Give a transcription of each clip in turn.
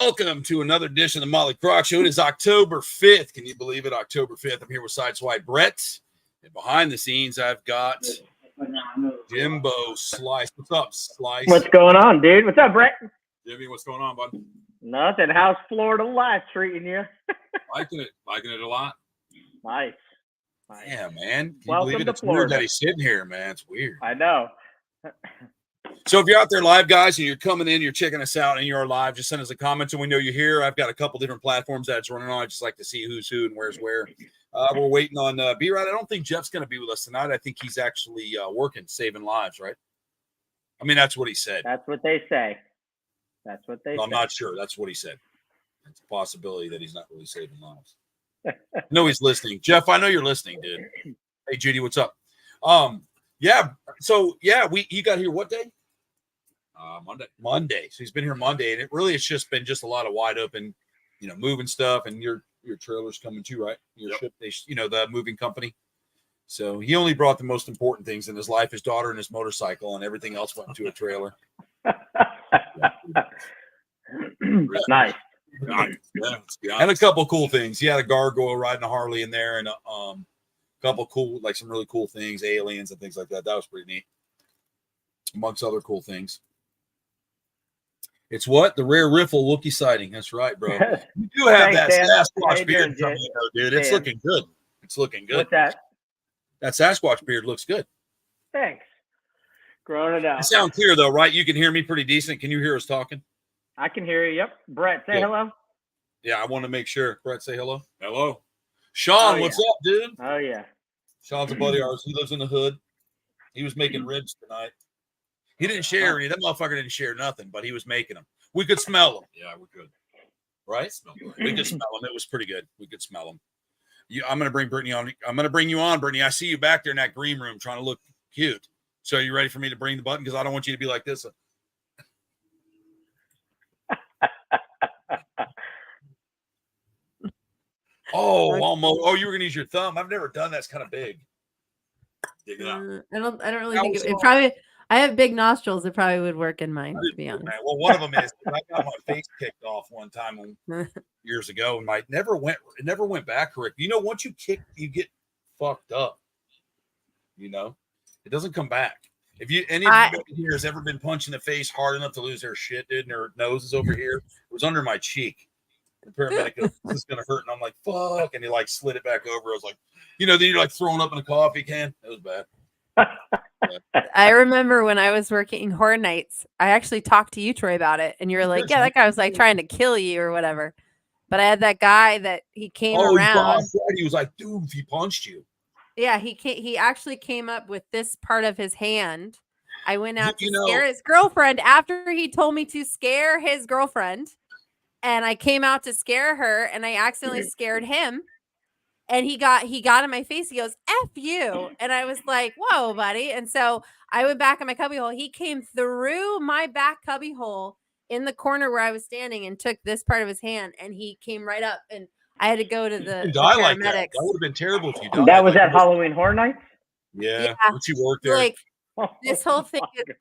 Welcome to another edition of the Motley Croc Show. It is October 5th. Can you believe it? October 5th. I'm here with Sideswipe Brett. And behind the scenes, I've got Jimbo Slice. What's up, Slice? What's going on, dude? What's up, Brett? Jimmy, what's going on, bud? Nothing. How's Florida life treating you? Liking it a lot. Nice. Yeah, man. Can you Welcome believe it? to It's weird Florida. that he's sitting here, man. It's weird. I know. So if you're out there live, guys, and you're coming in, you're checking us out, and you're live, just send us a comment so we know you're here. I've got a couple different platforms that it's running on. I just like to see who's who and where's where. We're waiting on B-Rod. I don't think Jeff's going to be with us tonight. I think he's actually working, saving lives, right? I mean, that's what he said. That's what they say. That's what they say. I'm not sure. That's what he said. It's a possibility that he's not really saving lives. I know he's listening. Jeff, I know you're listening, dude. Hey, Judy, what's up? Yeah. So, yeah, he got here what day? Monday. So he's been here Monday, and it really has just been just a lot of wide open, moving stuff, and your trailer's coming too, right? Your ship, the moving company. So he only brought the most important things in his life, his daughter and his motorcycle, and everything else went into a trailer. Nice. And a couple cool things. He had a gargoyle riding a Harley in there, and a couple cool, like some really cool things, aliens and things like that. That was pretty neat, amongst other cool things. It's what? The rare riffle Wookiee sighting. That's right, bro. You do have Thanks, that Dan. Sasquatch beard from you, though, dude. It's looking good. It's looking good. What's that? That Sasquatch beard looks good. Thanks. Growing it out. You sound clear, though, right? You can hear me pretty decent. Can you hear us talking? I can hear you. Yep. Brett, say hello. Yeah, I want to make sure. Brett, say hello. Hello. Sean, what's up, dude? Oh, yeah. Sean's a buddy of ours. He lives in the hood. He was making ribs tonight. He didn't share any. That motherfucker didn't share nothing, but he was making them. We could smell them. Yeah, we could. Right? We could smell them. It was pretty good. We could smell them. I'm going to bring Brittany on. I'm going to bring you on, Brittany. I see you back there in that green room trying to look cute. So are you ready for me to bring the button? Because I don't want you to be like this. Oh, almost. Oh, you were going to use your thumb. I've never done that. It's kind of big. Dig it out. I don't really think it probably. I have big nostrils. It probably would work in mine, to be honest. Well, one of them is I got my face kicked off one time years ago, and it never went back correct. Once you kick, you get fucked up. It doesn't come back. If anybody here has ever been punched in the face hard enough to lose their shit, dude, and their nose is over here, it was under my cheek. The paramedic goes, "This is gonna hurt," and I'm like, "Fuck!" And he slid it back over. I was like, then you're throwing up in a coffee can. It was bad. I remember when I was working Horror Nights, I actually talked to you, Troy, about it, and you were like, "Yeah, that guy was trying to kill you or whatever." But I had that guy that he came around. He was like, "Dude, he punched you." Yeah, he actually came up with this part of his hand. I went out to scare his girlfriend after he told me to scare his girlfriend, and I came out to scare her, and I accidentally scared him. And he got in my face. He goes, "F you." And I was like, "Whoa, buddy." And so I went back in my cubby hole. He came through my back cubby hole in the corner where I was standing and took this part of his hand. And he came right up. And I had to go to the paramedics. Like that would have been terrible if you died. That was at Halloween Horror Nights? Yeah. Once you worked there. This whole thing is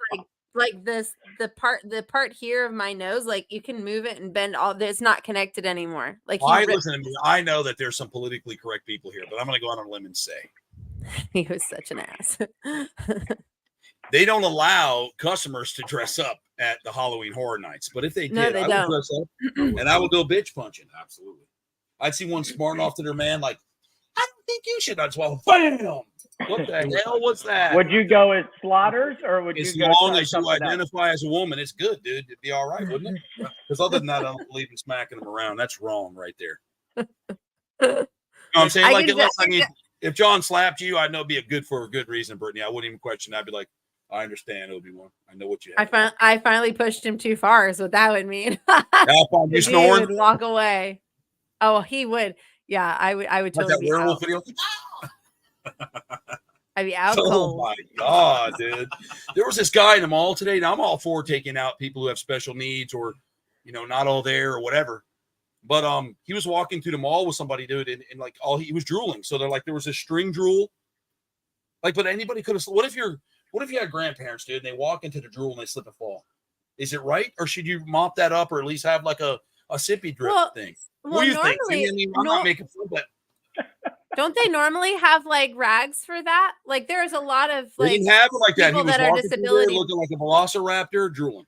like this, the part here of my nose, you can move it and bend all. It's not connected anymore. Listen to me. I know that there's some politically correct people here, but I'm going to go out on a limb and say he was such an ass. They don't allow customers to dress up at the Halloween Horror Nights, but if they did, I would dress up and I would go bitch punching. Absolutely. I'd see one smarting off to their man, I don't think you should. I'd swallow. Bam! What the hell was that? Would you go as Slaughters or would you go as long as you identify as a woman, it's good, dude. It'd be all right, wouldn't it? Because other than that, I don't believe in smacking them around. That's wrong right there. You know what I'm saying? If John slapped you, I know it'd be for a good reason, Brittany. I wouldn't even question. I'd be like, I understand, Obi-Wan. I know what you have. I finally pushed him too far is what that would mean. You snoring? He would walk away. Oh, he would. Yeah, I would totally be werewolf out. Video? I'd be out Oh cold. my God, dude. There was this guy in the mall today. Now I'm all for taking out people who have special needs or, not all there or whatever. But he was walking through the mall with somebody, dude, and he was drooling. So they're there was a string drool. But anybody could have. What if you had grandparents, dude, and they walk into the drool and they slip and fall? Is it right? Or should you mop that up or at least have a a sippy drip thing. Well, What do you normally, think? I mean, I'm not making fun, but don't they normally have like rags for that? Like, there's a lot of they like didn't have it like that. He people was that are walking through there disability. looking like a velociraptor, drooling.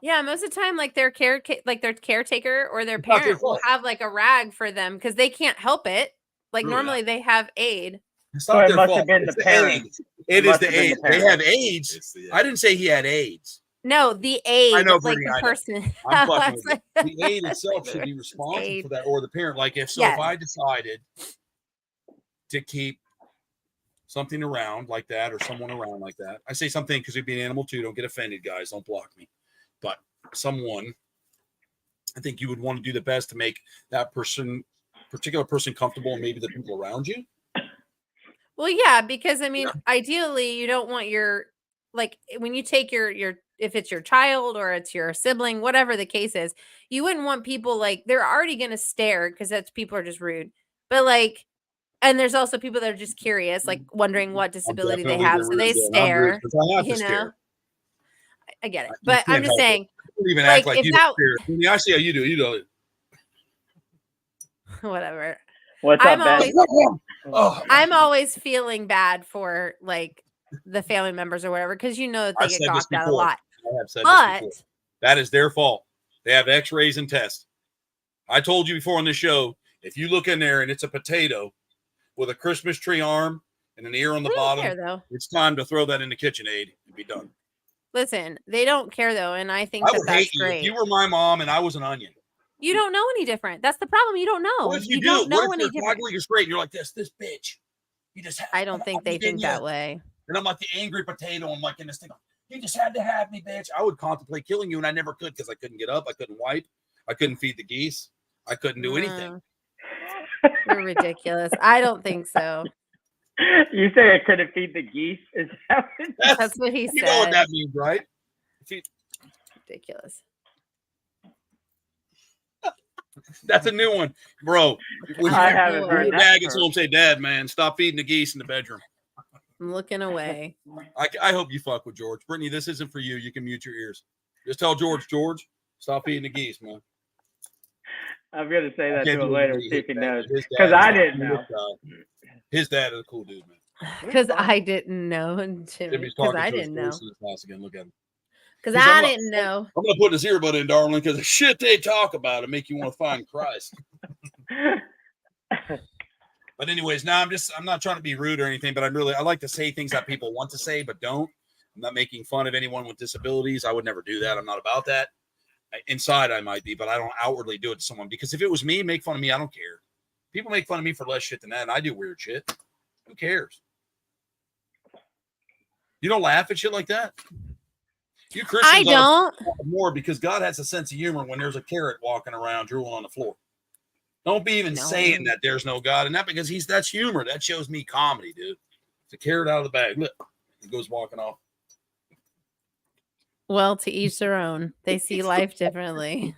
Yeah, most of the time, like their caretaker or their parent will have like a rag for them because they can't help it. Like normally they have aid. It's So not it their must fault. have been It's the the parent. AIDS. It is must the have been AIDS. the They parent. have AIDS. I didn't say he had AIDS. No, the aid. I know, like Brittany, the I know. person. I'm fucking with you. The aid itself should be responsible for that, or the parent. Like if I decided to keep something around like that, or someone around like that, I say something because it'd be an animal too. Don't get offended, guys. Don't block me. But someone, I think you would want to do the best to make that particular person comfortable, and maybe the people around you. Well, yeah, because I mean, ideally, you don't want your like when you take your if it's your child or it's your sibling, whatever the case is, you wouldn't want people like they're already going to stare because that's people are just rude. But like, and there's also people that are just curious, like wondering what disability they have, so they stare. You know, I get it, but I'm just saying. Don't even act like you don't care. I see how you do. You know it. Whatever. What's up, Ben? I'm always feeling bad for like the family members or whatever because you know that they get gawked at a lot. I have said this before. That is their fault. They have X-rays and tests. I told you before on the show, if you look in there and it's a potato with a Christmas tree arm and an ear on the bottom, it's time to throw that in the KitchenAid and be done. Listen, they don't care though, and I think that's hate great. If you were my mom and I was an onion. You don't know any different. That's the problem. You don't know. What if you don't know any different. You're straight and you're like this bitch. You just I don't think they think that way. And I'm like the angry potato. I'm like in this thing. You just had to have me, bitch. I would contemplate killing you, and I never could because I couldn't get up. I couldn't wipe. I couldn't feed the geese. I couldn't do anything. You're ridiculous. I don't think so. You say I couldn't feed the geese? Is that's what he said. You know what that means, right? Ridiculous. That's a new one, bro. I haven't heard that. Dad gets home, say, "Dad, man, stop feeding the geese in the bedroom." I'm looking away. I hope you fuck with George. Brittany, this isn't for you. You can mute your ears. Just tell George, stop feeding the geese, man. I'm going to say that to him later, see if he knows. Because I didn't know. His dad is a cool dude, man. Because I didn't know. Because I didn't know. Again. Look at him. Because I didn't know. I'm going to put his earbud in, darling, because the shit they talk about it make you want to find Christ. But anyways, now I'm not trying to be rude or anything, but I like to say things that people want to say but don't. I'm not making fun of anyone with disabilities. I would never do that. I'm not about that. Inside I might be, but I don't outwardly do it to someone, because if it was me, make fun of me, I don't care. People make fun of me for less shit than that, and I do weird shit. Who cares? You don't laugh at shit like that? You Christians I don't. More because God has a sense of humor when there's a carrot walking around drooling on the floor. Don't be even saying that there's no God in that, because that's humor. That shows me comedy, dude. It's a carrot out of the bag. Look, he goes walking off. Well, to each their own. They see life differently.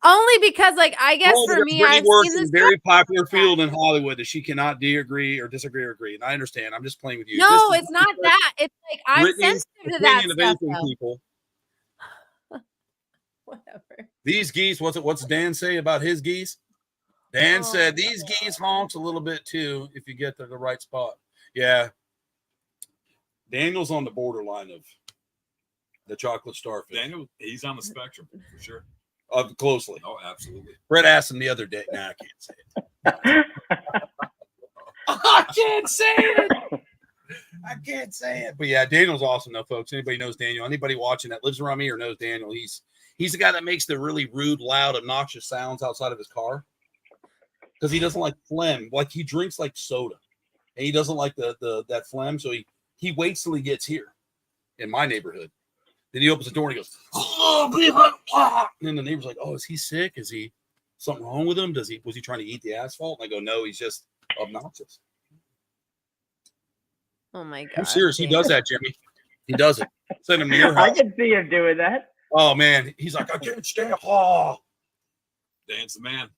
Only because, like, I guess for me, I've seen this very popular field in Hollywood that she cannot disagree or agree. And I understand. I'm just playing with you. No, it's not that. It's like I'm sensitive to that stuff. People. Whatever. These geese. What's Dan say about his geese? Dan said these geese honks a little bit too if you get to the right spot. Yeah. Daniel's on the borderline of the chocolate starfish. Daniel, he's on the spectrum for sure. Closely. Oh, absolutely. Brett asked him the other day. Nah, I can't say it. I can't say it. I can't say it. But yeah, Daniel's awesome though, folks. Anybody knows Daniel? Anybody watching that lives around me or knows Daniel? He's the guy that makes the really rude, loud, obnoxious sounds outside of his car. Because he doesn't like phlegm. Like he drinks like soda. And he doesn't like that phlegm. So he waits till he gets here in my neighborhood. Then he opens the door and he goes, and then the neighbor's like, "Oh, is he sick? Is he something wrong with him? Was he trying to eat the asphalt?" And I go, "No, he's just obnoxious." Oh my God. I'm serious. He does that, Jimmy. He does it. Send him to your house. I can see him doing that. Oh man. He's like, "I can't stand it." Dan's the man.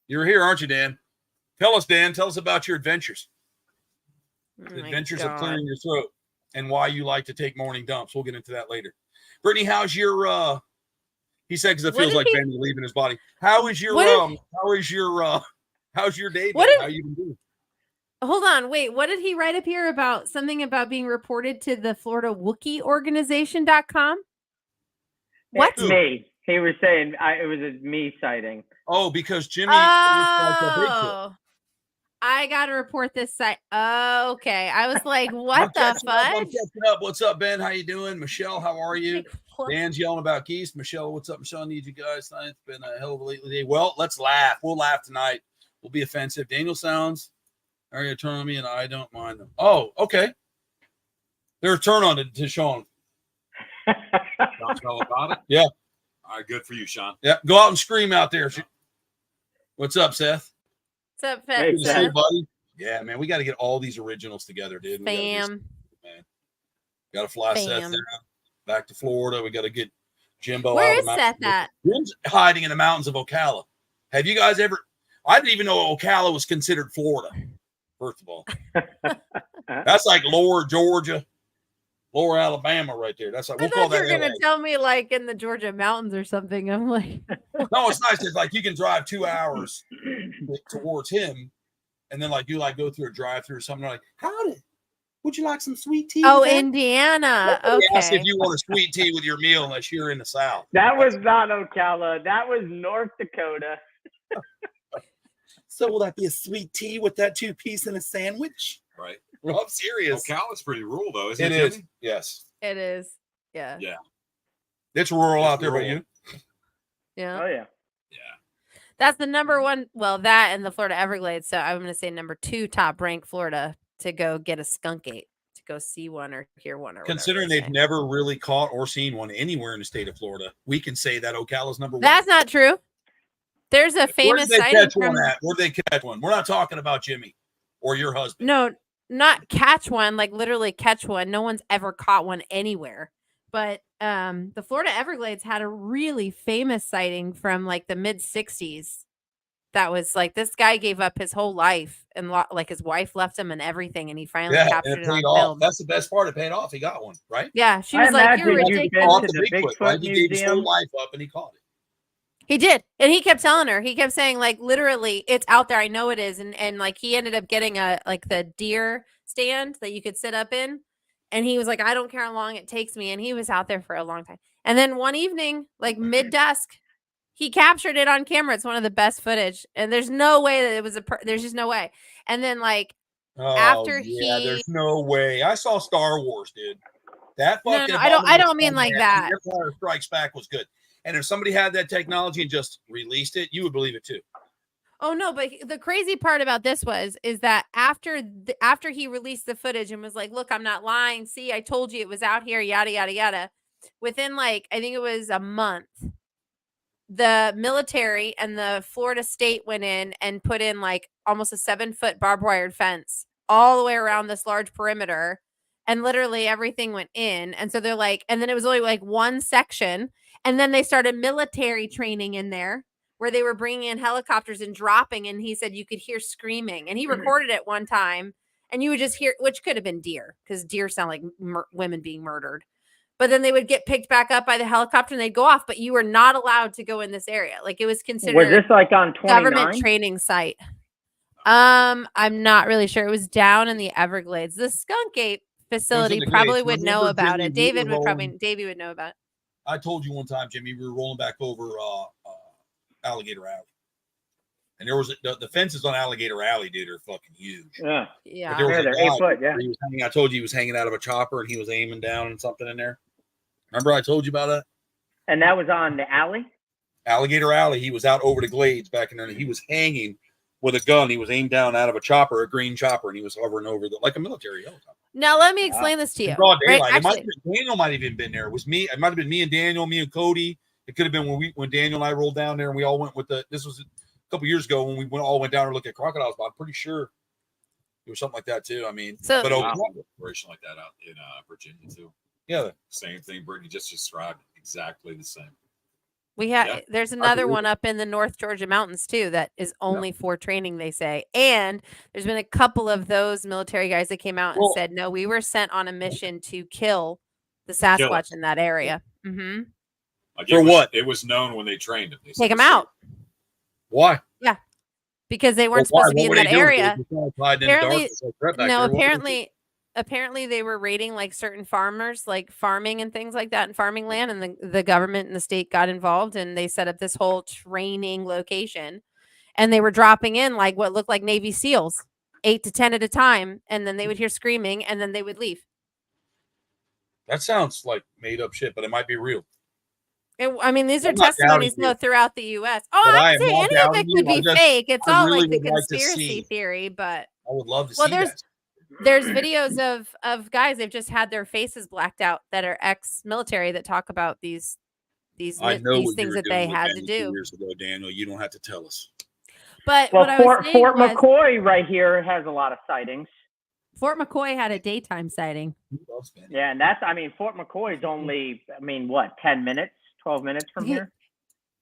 You're here, aren't you, Dan? Tell us, Dan. Tell us about your adventures. Adventures of clearing your throat. And why you like to take morning dumps. We'll get into that later. Brittany, how's your He said because it feels like Benny leaving his body. How's your day? Been? How you been doing? Hold on, wait. What did he write up here about something about being reported to the Florida Wookiee Organization.com? What? It's me. He was saying it was a me sighting. Oh, because Jimmy. Oh, I got to report this site. Oh, okay. I was like, what the fuck? I'm catching up. What's up, Ben? How you doing? Michelle, how are you? Dan's yelling about geese. Michelle, what's up? Michelle, I need you guys. It's been a hell of a late day. Well, let's laugh. We'll laugh tonight. We'll be offensive. Daniel sounds are you turn on me and I don't mind them. Oh, okay. They're a turn on to Sean. Sean's all about it? Yeah. All right, good for you, Sean. Yeah, go out and scream out there. What's up, Seth? What's up, Hey, Seth? Buddy. Yeah, man, we got to get all these originals together, dude. Fam. Got to fly Seth down back to Florida. We got to get Jimbo. Where is Seth at? Jim's hiding in the mountains of Ocala. Have you guys ever? I didn't even know Ocala was considered Florida. First of all, that's like lower Georgia, lower Alabama, right there. That's like we'll call that. You're gonna tell me like in the Georgia mountains or something. I'm like, no, it's nice. It's like you can drive 2 hours towards him, and then like you go through a drive-through or something. Like, howdy, would you like some sweet tea? Oh, Indiana. Okay. Ask if you want a sweet tea with your meal, unless you're in the South. That was not Ocala. That was North Dakota. So will that be a sweet tea with that 2-piece and a sandwich? Right. Well, I'm serious. Ocala's pretty rural, though, isn't it? It is. Yes. It is. Yeah. Yeah. It's rural out there, but you? Yeah. Oh, yeah. Yeah. That's the number one. Well, that and the Florida Everglades. So I'm going to say number 2 top ranked Florida to go get a skunk ape, to go see one or hear one. Or considering they've never really caught or seen one anywhere in the state of Florida, we can say that Ocala's number 1. That's not true. There's a famous sighting from. Where'd they catch one? We're not talking about Jimmy or your husband. No, not catch one, like literally catch one. No one's ever caught one anywhere. But the Florida Everglades had a really famous sighting from like the mid 60s. That was like this guy gave up his whole life and like his wife left him and everything, and he finally captured it on film. That's the best part. It paid off. He got one, right? Yeah, she was like, "You're ridiculous." The Bigfoot, right? He gave his whole life up and he caught it. He did. And he kept telling her, he kept saying, like, literally, it's out there. I know it is. And like, he ended up getting the deer stand that you could sit up in. And he was like, I don't care how long it takes me. And he was out there for a long time. And then one evening, like mid-dusk, he captured it on camera. It's one of the best footage. And there's no way that it was there's just no way. And then like, there's no way. I saw Star Wars, dude. That fucking. No, I don't mean like that. Empire Strikes Back was good. And if somebody had that technology and just released it, you would believe it too. Oh no, but the crazy part about this is that after he released the footage and was like, "Look, I'm not lying. See, I told you it was out here." Yada yada yada. Within like I think it was a month, the military and the Florida state went in and put in like almost a 7-foot barbed wire fence all the way around this large perimeter, and literally everything went in. And so they're like, and then it was only like one section. And then they started military training in there where they were bringing in helicopters and dropping. And he said you could hear screaming. And he recorded it one time. And you would just hear, which could have been deer, because deer sound like women being murdered. But then they would get picked back up by the helicopter and they'd go off. But you were not allowed to go in this area. Like it was considered. Was this like on 29? Government training site. I'm not really sure. It was down in the Everglades. The skunk ape facility probably would know about it. David would know about it. I told you one time, Jimmy, we were rolling back over Alligator Alley, and there was the fences on Alligator Alley, dude, are fucking huge. Yeah. But there was a guy, 8 foot. Yeah. I told you he was hanging out of a chopper and he was aiming down and something in there. Remember I told you about that? And that was on the alley. Alligator Alley. He was out over the glades back in there, and he was hanging with a gun. He was aimed down out of a chopper, a green chopper, and he was hovering over like a military helicopter. Now let me explain this to you. Broad daylight. Right? Daniel might have even been there. It was me. It might have been me and Daniel, me and Cody. It could have been when Daniel and I rolled down there and we all went with this was a couple years ago when we all went down and looked at crocodiles. But I'm pretty sure it was something like that too. I mean, but operation like that out in Virginia too. Yeah, same thing. Brittany just described exactly the same. We have there's another one up in the North Georgia mountains too that is only for training, they say. And there's been a couple of those military guys that came out and said, no, we were sent on a mission to kill the Sasquatch in that area. Mm-hmm. Like For what? It was known when they trained him. They Take them out. Why? Yeah, because they weren't supposed to be in that area. Apparently, apparently they were raiding like certain farmers, like farming and things like that, and farming land, and the government and the state got involved, and they set up this whole training location, and they were dropping in like what looked like Navy SEALs, 8 to 10 at a time, and then they would hear screaming, and then they would leave. That sounds like made up shit, but it might be real. I mean, these are testimonies throughout the U.S. Oh, I'm saying any of it could be fake. It's all like the conspiracy theory, but I would love to see that. There's videos of guys, they've just had their faces blacked out that are ex-military that talk about these things that they had to do. Years ago, Daniel, you don't have to tell us. But Fort McCoy right here has a lot of sightings. Fort McCoy had a daytime sighting. Yeah, and Fort McCoy is only, 10 minutes, 12 minutes from here?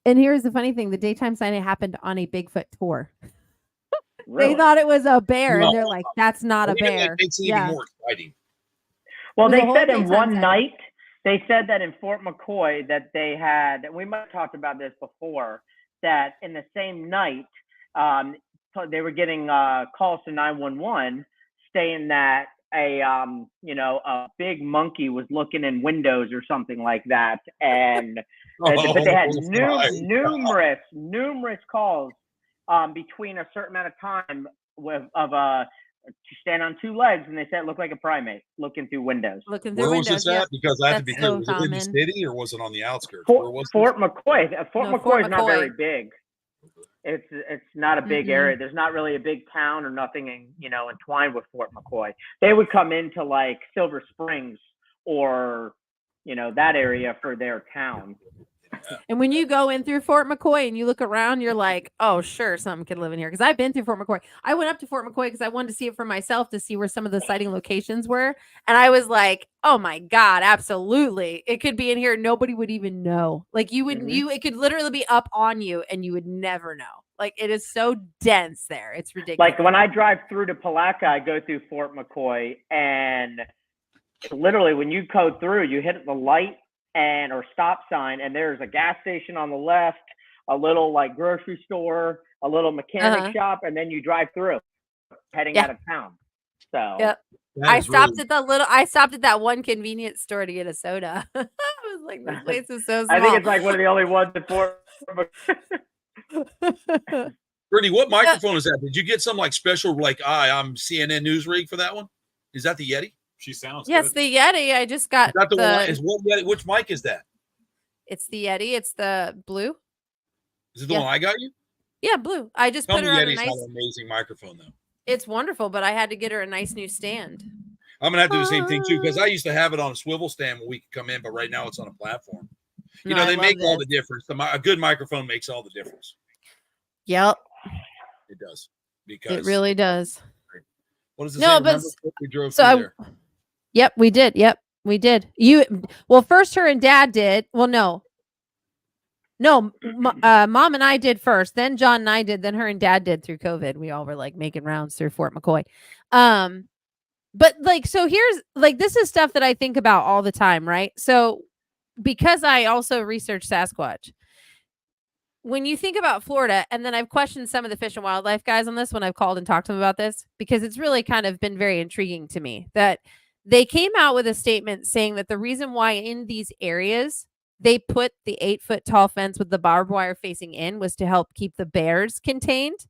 And here's the funny thing. The daytime sighting happened on a Bigfoot tour. Really? They thought it was a bear, and they're like, that's not a bear. It's even more exciting. Well, they said in one night, they said that in Fort McCoy that they had, we might have talked about this before, that in the same night, they were getting calls to 911 saying that a big monkey was looking in windows or something like that, and but they had numerous calls between a certain amount of time to stand on two legs, and they said it looked like a primate looking through windows. Where was this at? Because I have to be clear. Was it in the city or was it on the outskirts? Fort McCoy. Fort McCoy is not very big. It's not a big area. There's not really a big town or nothing entwined with Fort McCoy. They would come into like Silver Springs or that area for their town. And when you go in through Fort McCoy and you look around, you're like, oh, sure, something could live in here. Because I've been through Fort McCoy. I went up to Fort McCoy because I wanted to see it for myself, to see where some of the sighting locations were. And I was like, oh my God, absolutely. It could be in here. Nobody would even know. Like it could literally be up on you and you would never know. Like it is so dense there. It's ridiculous. Like when I drive through to Palatka, I go through Fort McCoy, and literally when you go through, you hit the light or stop sign, and there's a gas station on the left, a little like grocery store, a little mechanic shop, and then you drive through heading out of town. So I stopped at that one convenience store to get a soda. I was like, this place is so small. I think it's like one of the only ones in Fort Brittany, what microphone is that? Did you get some like special, like I'm CNN news rig for that one? Is that the Yeti? She sounds good. The Yeti. I just got the one. What Yeti? Which mic is that? It's the Yeti. It's the blue. Is it the one I got you? Yeah, blue. I just put her on a nice, an amazing microphone though. It's wonderful, but I had to get her a nice new stand. I'm gonna have to do the same thing too, because I used to have it on a swivel stand when we could come in, but right now it's on a platform. They make all the difference. A good microphone makes all the difference. Yep. It does. Because it really does. What is this? No, but we drove through there. Yep, we did. First her and Dad did. Well, no, Mom and I did first. Then John and I did. Then her and Dad did through COVID. We all were like making rounds through Fort McCoy. But like, so here's like, this is stuff that I think about all the time, right? So because I also research Sasquatch, when you think about Florida, and then I've questioned some of the Fish and Wildlife guys on this when I've called and talked to them about this, because it's really kind of been very intriguing to me that they came out with a statement saying that the reason why in these areas they put the 8-foot tall fence with the barbed wire facing in was to help keep the bears contained.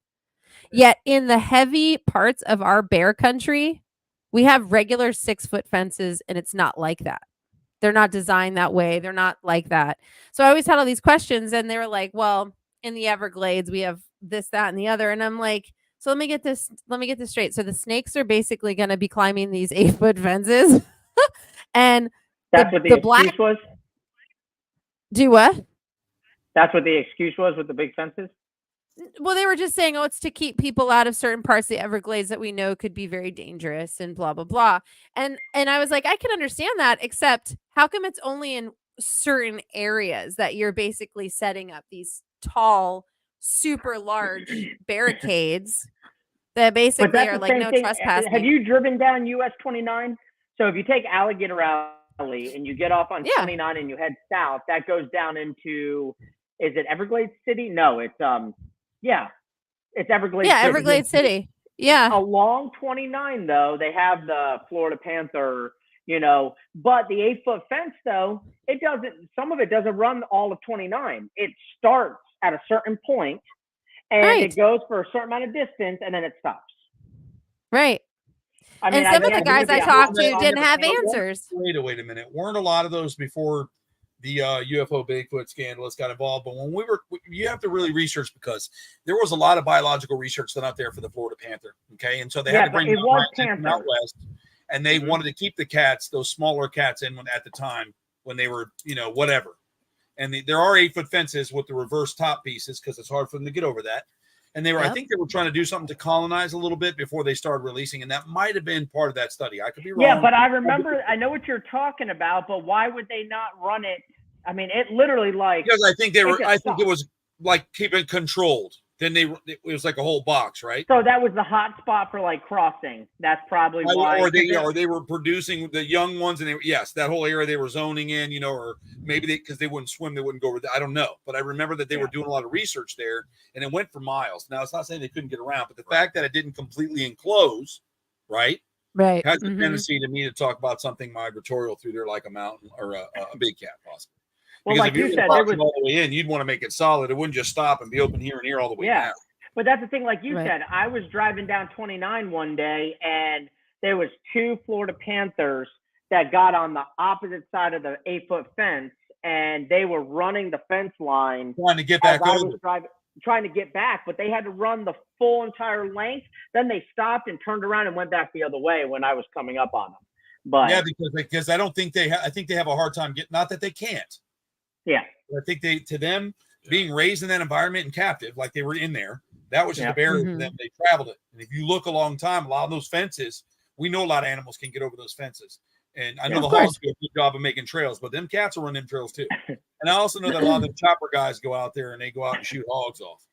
Yet in the heavy parts of our bear country, we have regular 6-foot fences, and it's not like that. They're not designed that way. They're not like that. So I always had all these questions, and they were like, well, in the Everglades, we have this, that, and the other. And I'm like, so let me get this straight. So the snakes are basically going to be climbing these 8-foot fences. And that's what the excuse was? Do what? That's what the excuse was with the big fences? Well, they were just saying, it's to keep people out of certain parts of the Everglades that we know could be very dangerous and blah, blah, blah. And I was like, I can understand that, except how come it's only in certain areas that you're basically setting up these tall, super large barricades that basically are like no trespassing. Have you driven down US 29? So if you take Alligator out Valley and you get off on 29 and you head south, that goes down into, is it Everglades City? No, it's it's Everglades City. Everglades City. Yeah. Along 29 though, they have the Florida Panther, but the 8-foot fence though, some of it doesn't run all of 29. It starts at a certain point and it goes for a certain amount of distance and then it stops. Right. I mean, and some of the guys I talked to didn't have answers. Wait a minute. Weren't a lot of those before the UFO Bigfoot scandalous got involved? But when you have to really research, because there was a lot of biological research done out there for the Florida Panther. Okay. And so they had to bring them out west, and they wanted to keep the cats, those smaller cats in at the time when they were, whatever. And there are 8-foot fences with the reverse top pieces because it's hard for them to get over that. And I think they were trying to do something to colonize a little bit before they started releasing. And that might have been part of that study. I could be wrong. Yeah, but I remember, I know what you're talking about, but why would they not run it? I mean, it literally because I think it was like keep it controlled. Then it was like a whole box, right? So that was the hot spot for like crossing. That's probably why. Or they were producing the young ones, and that whole area they were zoning in, or maybe because they wouldn't swim, they wouldn't go over there. I don't know, but I remember that they were doing a lot of research there, and it went for miles. Now it's not saying they couldn't get around, but the fact that it didn't completely enclose, right, has a tendency to me to talk about something migratorial through there, like a mountain or a big cat, possibly. Well, because like if you said, all the way in, you'd want to make it solid. It wouldn't just stop and be open here and here all the way down. But that's the thing, like you said, I was driving down 29 one day, and there was 2 Florida Panthers that got on the opposite side of the 8-foot fence, and they were running the fence line. Trying to get back over. Trying to get back, but they had to run the full entire length. Then they stopped and turned around and went back the other way when I was coming up on them. But because I don't think I think they have a hard time not that they can't. Yeah. I think to them being raised in that environment and captive, like they were in there, that was just a barrier for them. They traveled it. And if you look a long time, a lot of those fences, we know a lot of animals can get over those fences. And I know the hogs do a good job of making trails, but them cats will run them trails too. And I also know that a lot of the chopper guys go out there and they go out and shoot hogs off.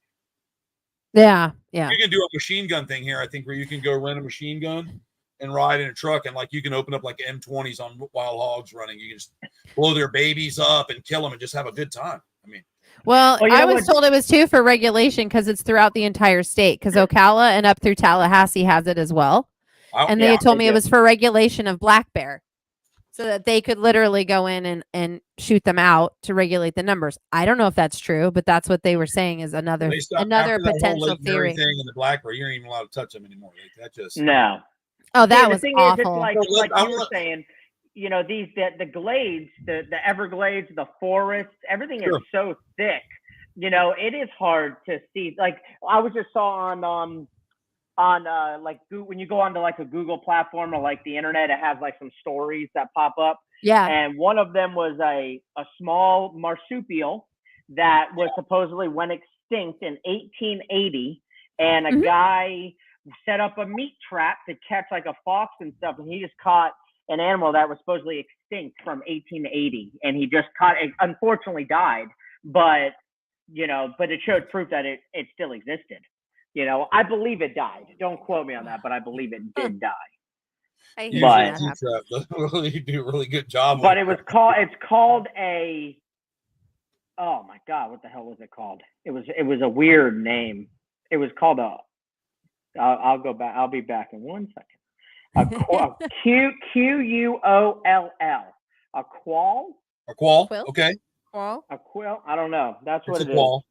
Yeah. Yeah. You can do a machine gun thing here, I think, where you can go rent a machine gun and ride in a truck, and like you can open up like M20s on wild hogs running. You can just blow their babies up and kill them and just have a good time. I mean, I was told it was too for regulation because it's throughout the entire state, because Ocala and up through Tallahassee has it as well. And they told me it was for regulation of black bear, so that they could literally go in and shoot them out to regulate the numbers. I don't know if that's true, but that's what they were saying is another potential theory. Thing in the black bear, you aren't even allowed to touch them anymore. That just no. Oh, that was awful. It's like you were saying, the glades, the Everglades, the forests, everything is so thick. It is hard to see. Like I was just saw on like when you go onto like a Google platform or like the internet, it has like some stories that pop up. Yeah. And one of them was a small marsupial that was supposedly went extinct in 1880, and a guy set up a meat trap to catch like a fox and stuff, and he just caught an animal that was supposedly extinct from 1880, and he just caught it. Unfortunately died, but it showed proof that it still existed. I believe it died. Don't quote me on that, but I believe it did die. They do a really good job. But it's called a, oh my God, what the hell was it called? It was a weird name. It was called I'll go back. I'll be back in 1 second. A quoll. Quoll. A quoll. A quoll. Okay. Quoll. A quill. I don't know. That's what it is. Quoll.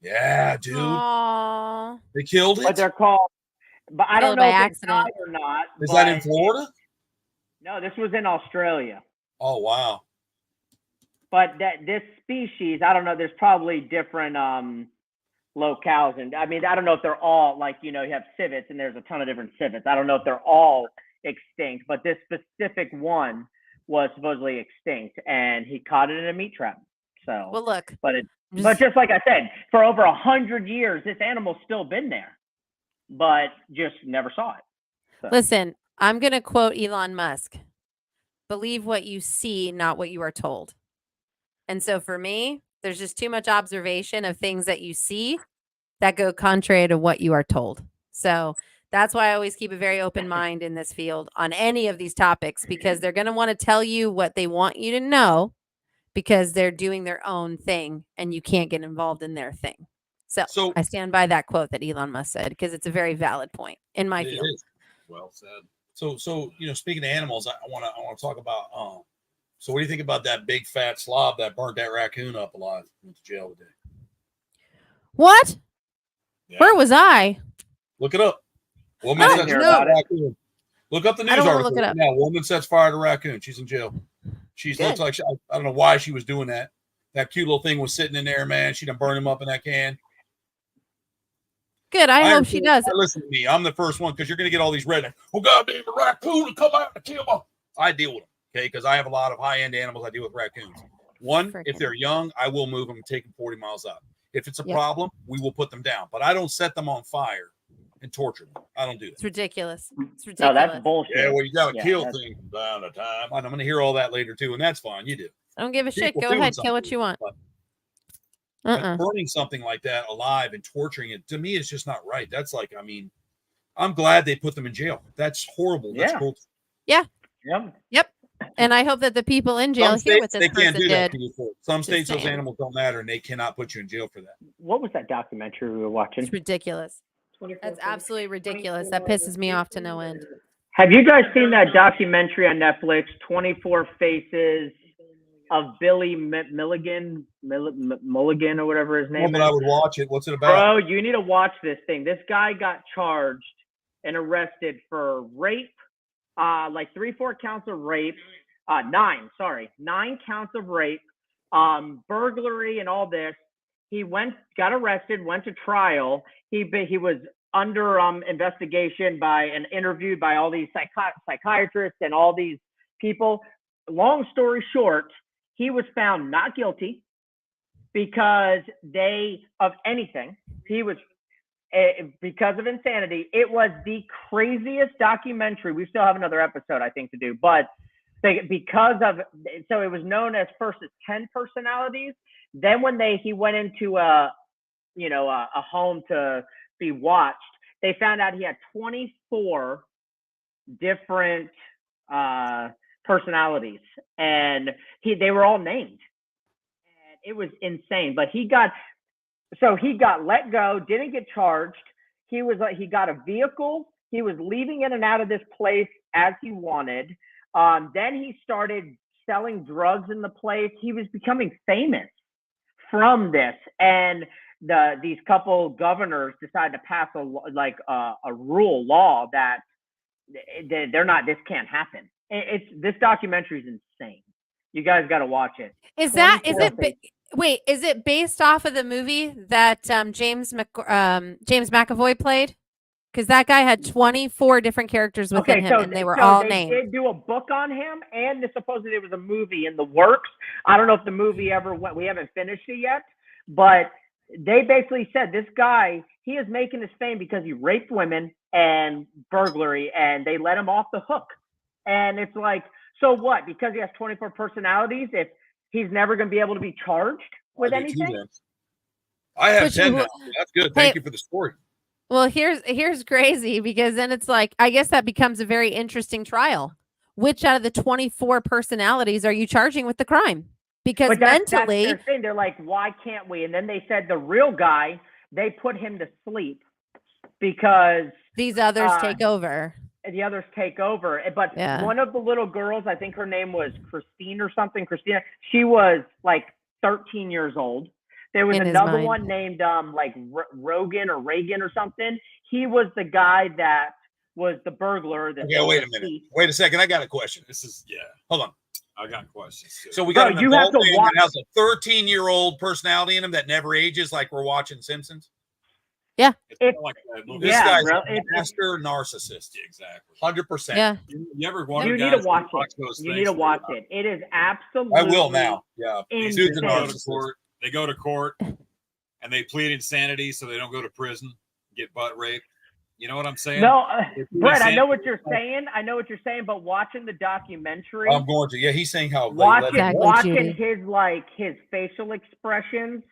Yeah, dude. Aww. They killed it. But they're called. But I don't know if it died or not. Is that in Florida? No, this was in Australia. Oh wow. But this species, I don't know. There's probably different locales, and I mean, I don't know if they're all like, you have civets, and there's a ton of different civets. I don't know if they're all extinct, but this specific one was supposedly extinct, and he caught it in a meat trap. So, well, look, but just like I said, for over 100 years, this animal's still been there, but just never saw it. So. Listen, I'm gonna quote Elon Musk: "Believe what you see, not what you are told." And so for me, there's just too much observation of things that you see that go contrary to what you are told. So That's why I always keep a very open mind in this field on any of these topics, because they're going to want to tell you what they want you to know because they're doing their own thing and you can't get involved in their thing. So I stand by that quote that Elon Musk said because it's a very valid point in my field. Is. Well said. So speaking of animals, I want to talk about so what do you think about that big fat slob that burnt that raccoon up alive? Went to jail today. What? Yeah. Where was I? Look it up. Woman sets fire to raccoon. Look up the news article. Look it up. Yeah, woman sets fire to raccoon. She's in jail. She looks like I don't know why she was doing that. That cute little thing was sitting in there, man. She done burned him up in that can. Good. I hope she does. Listen to me. I'm the first one because you're going to get all these rednecks. Oh, goddamn, the raccoon to come out and kill them. I deal with them, okay? Because I have a lot of high-end animals. I deal with raccoons. One, if they're young, I will move them and take them 40 miles out. If it's a problem, we will put them down. But I don't set them on fire and torture them. I don't do that. It's ridiculous. It's ridiculous. No, that's bullshit. Yeah, well, you got to kill things from time to time. I'm going to hear all that later, too, and that's fine. You do. I don't give a shit. Go ahead. Kill what you want. But burning something like that alive and torturing it, to me, is just not right. That's like, I mean, I'm glad they put them in jail. That's horrible. That's cool. Yeah. Yep. And I hope that the people in jail hear what this person did. Some states, those animals don't matter, and they cannot put you in jail for that. What was that documentary we were watching? It's ridiculous. That's absolutely ridiculous. That pisses me off to no end. Have you guys seen that documentary on Netflix, 24 Faces of Billy Mulligan or whatever his name is? But I would watch it. What's it about? Bro, you need to watch this thing. This guy got charged and arrested for rape, like 3-4 counts of rape, 9 counts of rape, burglary and all this. He got arrested, went to trial. He was under investigation and interviewed by all these psychiatrists and all these people. Long story short, he was found not guilty because of anything. He was because of insanity. It was the craziest documentary. We still have another episode, I think, to do, but so it was known as first as 10 personalities. Then when he went into a home to be watched, they found out he had 24 different personalities, and they were all named, and it was insane. But he got let go, didn't get charged. He got a vehicle. He was leaving in and out of this place as he wanted. Then he started selling drugs in the place. He was becoming famous from this, and these couple governors decided to pass a law that they're not. This can't happen. This documentary is insane. You guys got to watch it. Is it based off of the movie that James McAvoy played? Because that guy had 24 different characters within him, and they were all named. They did do a book on him, and supposedly there was a movie in the works. I don't know if the movie ever went. We haven't finished it yet, but they basically said this guy, he is making his fame because he raped women and burglary, and they let him off the hook. And it's like, so what? Because he has 24 personalities, if he's never going to be able to be charged with anything? I have 10 now. That's good. Thank you for the story. Well, here's crazy, because then it's like, I guess that becomes a very interesting trial. Which out of the 24 personalities are you charging with the crime? Because mentally, that's their thing. They're like, why can't we? And then they said the real guy, they put him to sleep because these others take over. The others take over. But one of the little girls, I think her name was Christina, she was like 13 years old. There was another one named Rogan or Reagan or something. He was the guy that was the burglar. Wait a minute. Wait a second. I got a question. Hold on. I got questions. So we got you have to watch. That has a 13-year-old personality in him that never ages, like we're watching Simpsons. Yeah. This guy's a master narcissist. Exactly. 100%. Yeah. You need to watch it. You need to watch it. It is absolutely. I will now. Yeah. Dude's a narcissist. They go to court and they plead insanity so they don't go to prison, get butt raped. You know what I'm saying? No, Brett, I know what you're saying. But watching the documentary, I'm going to. Yeah, he's saying how watching his facial expressions,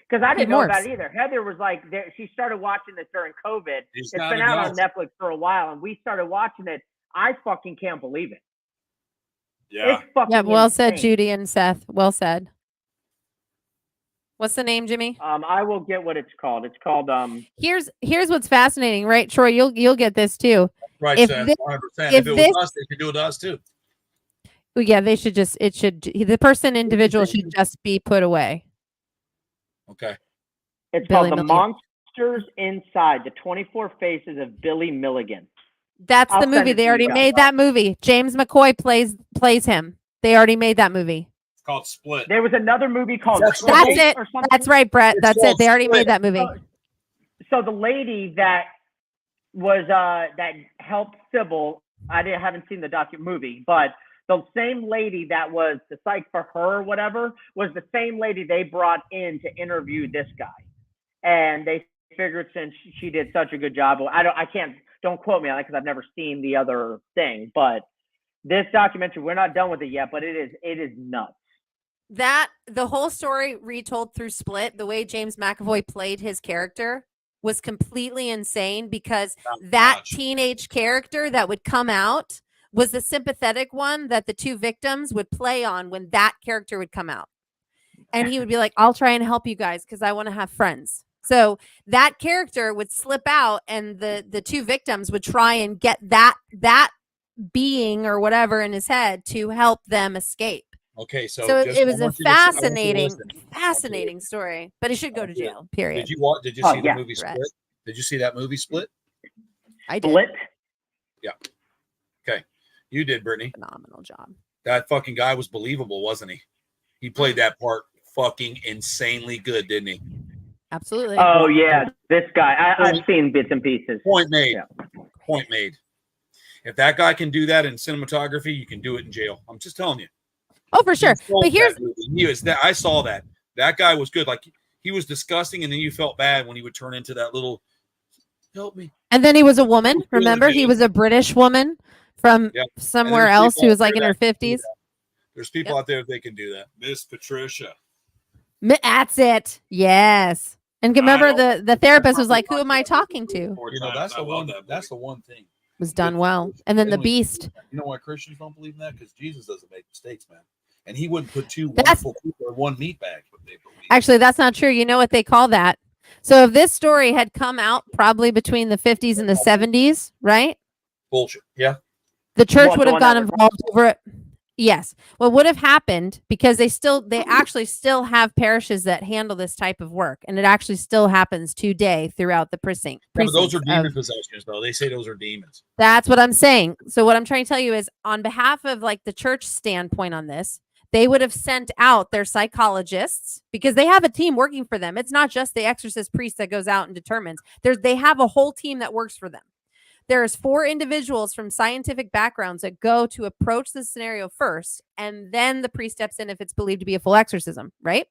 Because I didn't know about it either. Heather was like, she started watching this during COVID. It's been out on Netflix for a while, and we started watching it. I fucking can't believe it. Yeah. It's fucking well insane. said, Judy and Seth. Well said. What's the name, Jimmy? I will get what it's called. It's called Here's what's fascinating, right, Troy? You'll get this too. Right, Seth, 100%. If it was us, they could do it to us too. Well, yeah, they should just. The individual should just be put away. Okay. It's called The Monsters Inside: The 24 Faces of Billy Milligan. That's the movie. They already made that movie. James McCoy plays him. They already made that movie. It's called Split. There was another movie called That's it. That's right, Brett. That's it. They already made that movie. So the lady that was that helped Sybil, haven't seen the movie, but the same lady that was the psych for her or whatever was the same lady they brought in to interview this guy. And they figured since she did such a good job, don't quote me on it because I've never seen the other thing, but this documentary, we're not done with it yet, but it is nuts. That the whole story retold through Split, the way James McAvoy played his character was completely insane because that teenage character that would come out was the sympathetic one that the two victims would play on when that character would come out. And he would be like, I'll try and help you guys because I want to have friends. So that character would slip out and the two victims would try and get that being or whatever in his head to help them escape. Okay, so it was a fascinating story, but he should go to jail, period. Did you see the movie Split? Did you see that movie Split? I did. Split? Yeah. Okay. You did, Brittany. Phenomenal job. That fucking guy was believable, wasn't he? He played that part fucking insanely good, didn't he? Absolutely. Oh, yeah. This guy. I've seen bits and pieces. Point made. Yeah. Point made. If that guy can do that in cinematography, you can do it in jail. I'm just telling you. Oh, for sure. But I saw that. That guy was good. Like, he was disgusting, and then you felt bad when he would turn into that little, help me. And then he was a woman. Remember? He was a British woman from somewhere else who was like in her 50s. There's people out there that can do that. Miss Patricia. That's it. Yes. And remember, the therapist was like, who am I talking to? You know, that's the one thing. Was done well. And then the beast. You know why Christians don't believe in that? Because Jesus doesn't make mistakes, man. And he wouldn't put two wonderful people in one meat bag. Actually, that's not true. You know what they call that? So if this story had come out probably between the 50s and the 70s, right? Bullshit. Yeah. The church would have got involved over it. Yes. What would have happened, because they actually still have parishes that handle this type of work, and it actually still happens today throughout the precinct. Yeah, but those are demon possessions, though. They say those are demons. That's what I'm saying. So what I'm trying to tell you is, on behalf of like the church standpoint on this, they would have sent out their psychologists, because they have a team working for them. It's not just the exorcist priest that goes out and determines. They have a whole team that works for them. There's 4 individuals from scientific backgrounds that go to approach the scenario first, and then the priest steps in if it's believed to be a full exorcism, right?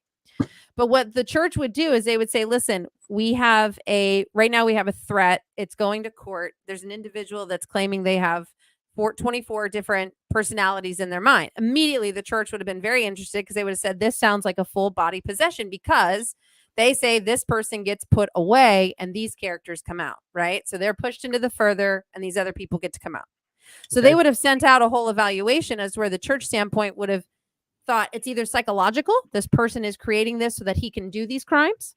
But what the church would do is they would say, listen, right now we have a threat. It's going to court. There's an individual that's claiming they have 24 different personalities in their mind. Immediately, the church would have been very interested, because they would have said, this sounds like a full body possession, because they say this person gets put away and these characters come out, right? So they're pushed into the further and these other people get to come out. So they would have sent out a whole evaluation as where the church standpoint would have thought it's either psychological. This person is creating this so that he can do these crimes.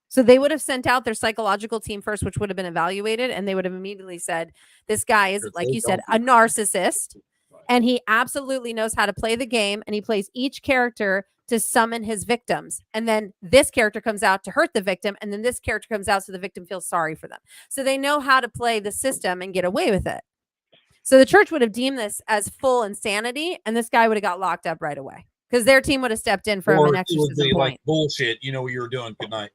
So they would have sent out their psychological team first, which would have been evaluated. And they would have immediately said, this guy is, like you said, a narcissist. And he absolutely knows how to play the game. And he plays each character to summon his victims. And then this character comes out to hurt the victim. And then this character comes out so the victim feels sorry for them. So they know how to play the system and get away with it. So the church would have deemed this as full insanity. And this guy would have got locked up right away, because their team would have stepped in from an exorcism point. Like, bullshit. You know what you were doing. Good night.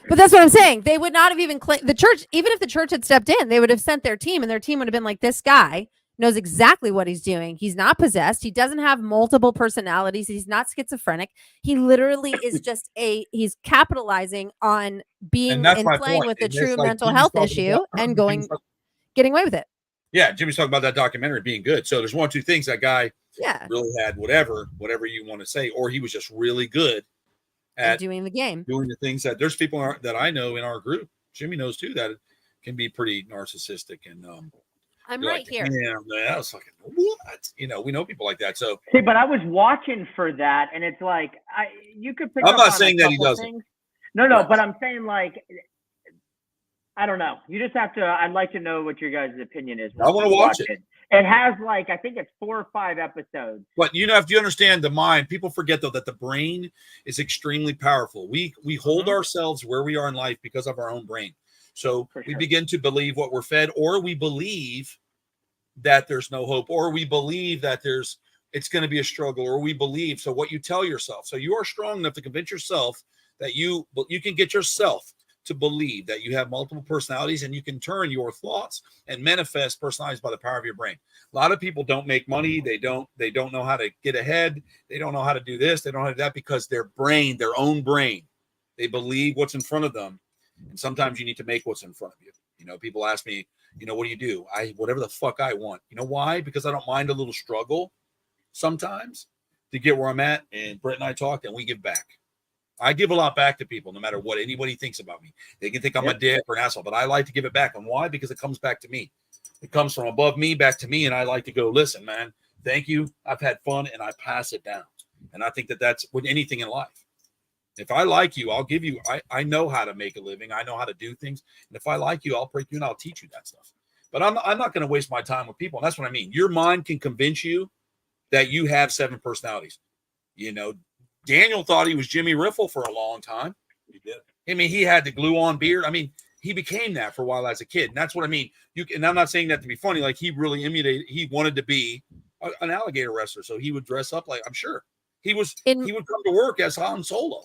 But that's what I'm saying. They would not have even claimed the church. Even if the church had stepped in, they would have sent their team, and their team would have been like, this guy knows exactly what he's doing. He's not possessed. He doesn't have multiple personalities. He's not schizophrenic. He literally is just he's capitalizing on being and playing with a true mental health issue and getting away with it. Yeah. Jimmy's talking about that documentary being good. So there's 1 or 2 things. That guy really had whatever you want to say, or he was just really good at doing the game, doing the things that there's people that I know in our group. Jimmy knows too that it can be pretty narcissistic and I'm right like, here. Yeah, I was like, what? You know, we know people like that. So see, but I was watching for that, and it's like you could pick. I'm up not on saying a that he couple doesn't. things. No, but I'm saying like I don't know. You just have to. I'd like to know what your guys' opinion is. I want to watch it. It has like I think it's 4 or 5 episodes. But you know, if you understand the mind, people forget though that the brain is extremely powerful. We hold ourselves where we are in life because of our own brain. So we begin to believe what we're fed, or we believe that there's no hope, or we believe that it's going to be a struggle, or we believe. So what you tell yourself. So you are strong enough to convince yourself that you can get yourself to believe that you have multiple personalities, and you can turn your thoughts and manifest personalities by the power of your brain. A lot of people don't make money. They don't know how to get ahead. They don't know how to do this. They don't know how to do that because their own brain, they believe what's in front of them. And sometimes you need to make what's in front of you. You know, people ask me, you know, what do? Whatever the fuck I want. You know why? Because I don't mind a little struggle sometimes to get where I'm at. And Brett and I talked, and we give back. I give a lot back to people, no matter what anybody thinks about me. They can think I'm a dick or an asshole, but I like to give it back. And why? Because it comes back to me. It comes from above me back to me, and I like to go, listen, man, thank you. I've had fun, and I pass it down. And I think that that's with anything in life. If I like you, I'll give you. I know how to make a living. I know how to do things. And if I like you, I'll break you and I'll teach you that stuff. But I'm not going to waste my time with people. And that's what I mean. Your mind can convince you that you have 7 personalities. You know, Daniel thought he was Jimmy Riffle for a long time. He did. I mean, he had the glue-on beard. I mean, he became that for a while as a kid. And that's what I mean. And I'm not saying that to be funny. Like, he really emulated. He wanted to be an alligator wrestler. So he would dress up like, I'm sure. He would come to work as Han Solo.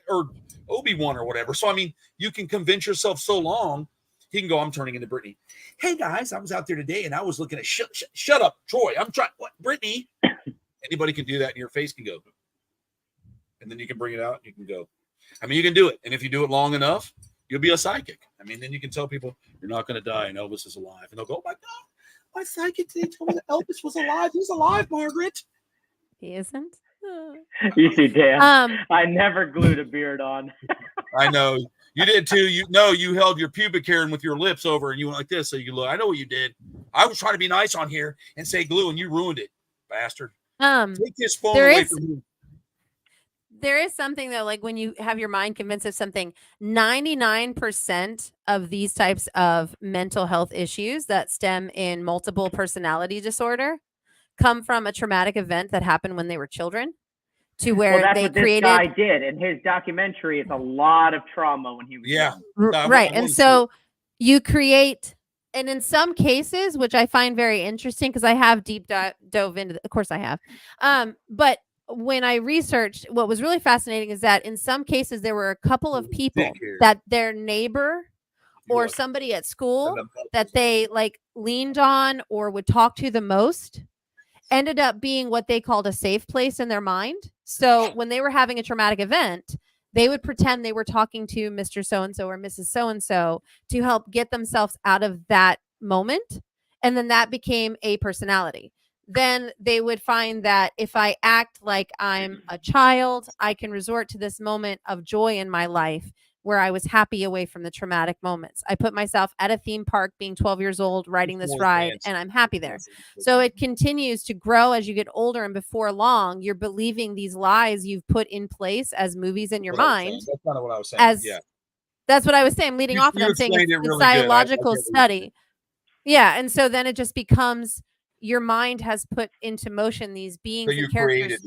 Or Obi-Wan or whatever. So, I mean, you can convince yourself so long. He can go, I'm turning into Brittany. Hey, guys, I was out there today, and I was looking at, shut up, Troy. I'm trying, what, Brittany? Anybody can do that, and your face can go. And then you can bring it out, and you can go. I mean, you can do it. And if you do it long enough, you'll be a psychic. I mean, then you can tell people, you're not going to die, and Elvis is alive. And they'll go, oh, my God, my psychic today told me that Elvis was alive. He's alive, Margaret. He isn't. You see, Dan, I never glued a beard on. I know. You did too. You held your pubic hair with your lips over and you went like this. So you look, I know what you did. I was trying to be nice on here and say glue and you ruined it, bastard. Take this phone away from me. There is something though, like when you have your mind convinced of something, 99% of these types of mental health issues that stem in multiple personality disorder come from a traumatic event that happened when they were children, to where that's they what created. This guy did in his documentary. It's a lot of trauma when he was young. Right. And so you create, and in some cases, which I find very interesting because I have deep dove into, of course I have. But when I researched, what was really fascinating is that in some cases there were a couple of people that their neighbor or somebody at school that they like leaned on or would talk to the most ended up being what they called a safe place in their mind. So when they were having a traumatic event, they would pretend they were talking to Mr. So-and-so or Mrs. So-and-so to help get themselves out of that moment. And then that became a personality. Then they would find that if I act like I'm a child, I can resort to this moment of joy in my life where I was happy away from the traumatic moments. I put myself at a theme park being 12 years old, riding this ride, and I'm happy there. So it continues to grow as you get older. And before long, you're believing these lies you've put in place as movies in your mind. That's kind of what I was saying. That's what I was saying. I'm leading off, and I'm saying it's really psychological study. Yeah. And so then it just becomes your mind has put into motion these beings and characters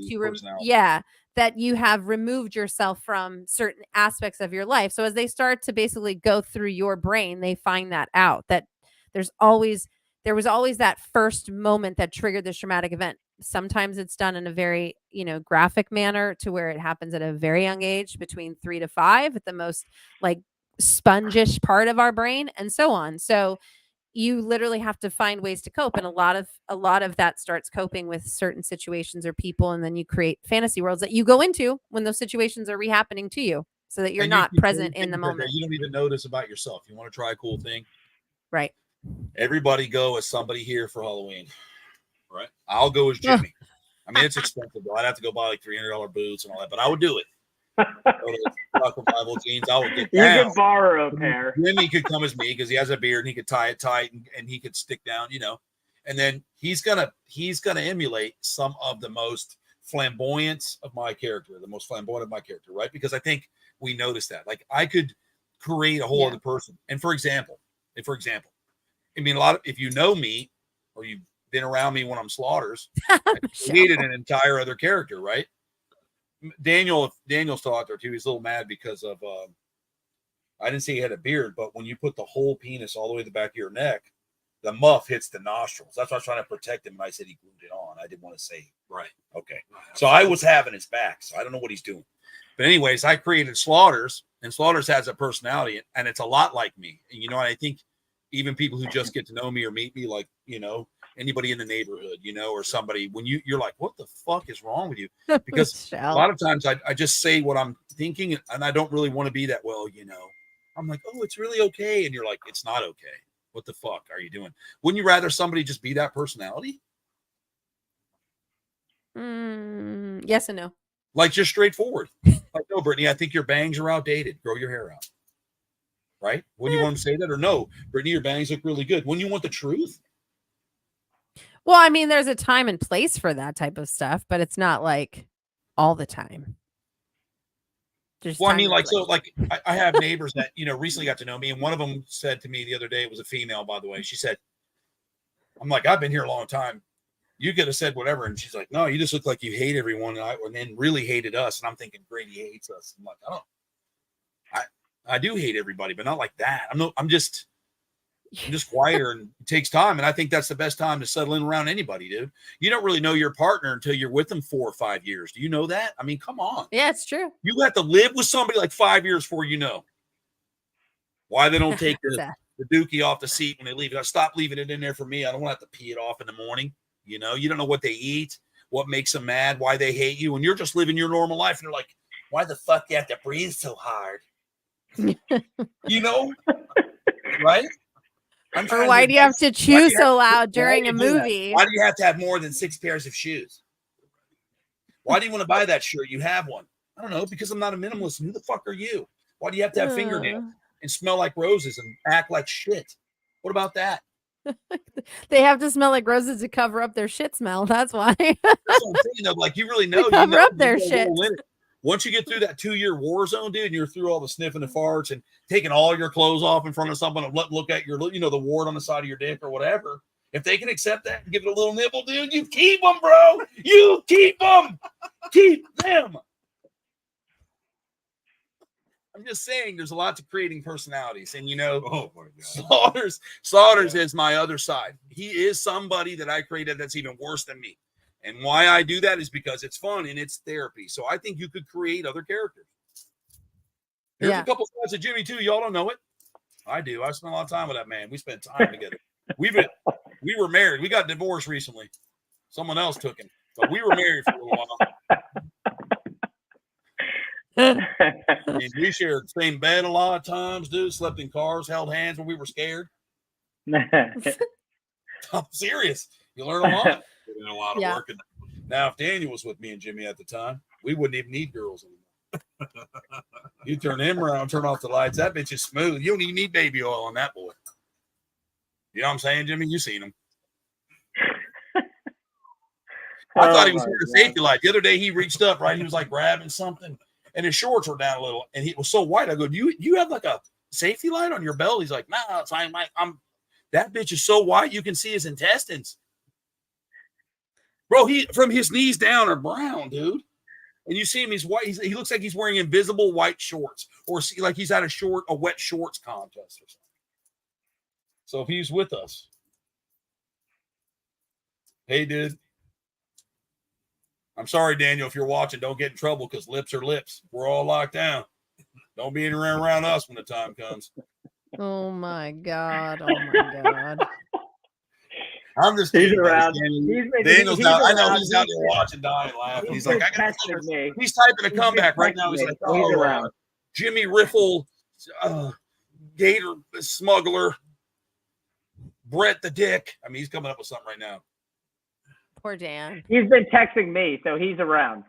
that you have removed yourself from certain aspects of your life. So as they start to basically go through your brain, they find that out, that there was always that first moment that triggered this traumatic event. Sometimes it's done in a very, graphic manner to where it happens at a very young age, between 3 to 5, at the most like spongish part of our brain, and so on. So you literally have to find ways to cope. And a lot of that starts coping with certain situations or people. And then you create fantasy worlds that you go into when those situations are rehappening to you, so that you're not present in the moment. You don't even notice about yourself. You want to try a cool thing? Right. Everybody go as somebody here for Halloween. Right. I'll go as Jimmy. I mean, it's expensive though. I'd have to go buy like $300 boots and all that, but I would do it. Revival jeans. I would get You down. can borrow a pair. Jimmy could come as me because he has a beard and he could tie it tight and he could stick down, And then he's gonna emulate some of the most flamboyance of my character, right? Because I think we noticed that. Like I could create a whole other person. And for example, I mean, if you know me or you've been around me when I'm Slaughters, I created an entire other character, right? Daniel's still out there too. He's a little mad because of I didn't say he had a beard, but when you put the whole penis all the way to the back of your neck, the muff hits the nostrils. That's why I was trying to protect him, and I said he glued it on. I didn't want to say right. Okay. So I was having his back, so I don't know what he's doing. But anyways, I created Slaughters, and Slaughters has a personality, and it's a lot like me. And I think even people who just get to know me or meet me, like anybody in the neighborhood, or somebody, when you're like, what the fuck is wrong with you? Because a lot of times I just say what I'm thinking, and I don't really want to be that. Well, I'm like, oh, it's really okay, and you're like, it's not okay. What the fuck are you doing? Wouldn't you rather somebody just be that personality? Yes and no. Like just straightforward. Like, no, Brittany, I think your bangs are outdated. Grow your hair out. Right? Wouldn't you want to say that? Or no, Brittany, your bangs look really good. Wouldn't you want the truth? Well, I mean, there's a time and place for that type of stuff, but it's not like all the time. Well, I mean, like, so, like, I have neighbors that, recently got to know me. And one of them said to me the other day, it was a female, by the way. She said, I'm like, I've been here a long time. You could have said whatever. And she's like, no, you just look like you hate everyone. And then really hated us. And I'm thinking, Grady hates us. I'm like, I do hate everybody, but not like that. I'm just quieter, and it takes time. And I think that's the best time to settle in around anybody, dude. You don't really know your partner until you're with them 4 or 5 years. Do you know that? I mean, come on. Yeah, it's true. You have to live with somebody like 5 years before you know why they don't take the dookie off the seat when they leave. Stop leaving it in there for me. I don't want to have to pee it off in the morning. You don't know what they eat, what makes them mad, why they hate you. And you're just living your normal life. And you're like, why the fuck you have to breathe so hard? Right? Or why do you have to chew so loud during a movie? Why do you have to have more than 6 pairs of shoes? Why do you want to buy that shirt? You have one. I don't know, because I'm not a minimalist. Who the fuck are you? Why do you have to have fingernails and smell like roses and act like shit? What about that? They have to smell like roses to cover up their shit smell. That's why. That's what I'm saying, though. Like, you really know. Cover up their shit. Once you get through that 2-year war zone, dude, and you're through all the sniffing and farts and taking all your clothes off in front of someone and look at your, the wart on the side of your dick or whatever. If they can accept that and give it a little nibble, dude, you keep them, bro. You keep them. Keep them. I'm just saying, there's a lot to creating personalities, and oh my God, Slaughters is my other side. He is somebody that I created that's even worse than me. And why I do that is because it's fun and it's therapy. So I think you could create other characters. There's a couple sides of Jimmy too. Y'all don't know it. I do. I spent a lot of time with that man. We spent time together. We were married. We got divorced recently. Someone else took him, but we were married for a little while. And we shared the same bed a lot of times, dude. Slept in cars, held hands when we were scared. I'm serious. You learn a lot. A lot of work. Now, if Daniel was with me and Jimmy at the time, we wouldn't even need girls anymore. You turn him around, turn off the lights. That bitch is smooth. You don't even need baby oil on that boy. You know what I'm saying, Jimmy? You seen him. I thought he was wearing a safety light. The other day he reached up, right? He was like grabbing something, and his shorts were down a little, and he was so white. I go, do you have like a safety light on your belt? He's like, no, I'm that bitch is so white you can see his intestines. Bro, he from his knees down are brown, dude. And you see him, he's white. He looks like he's wearing invisible white shorts, or like he's at a wet shorts contest or something. So if he's with us, hey, dude. I'm sorry, Daniel, if you're watching, don't get in trouble because lips are lips. We're all locked down. Don't be around us when the time comes. Oh my God. Oh my God. I'm just he's around. Daniel's out. I know he's out there watching, dying, laughing. He's like, I got to. He's typing a comeback right now. He's like, oh, Jimmy Riffle, Gator Smuggler, Brett the Dick. I mean, he's coming up with something right now. Poor Dan. He's been texting me, so he's around.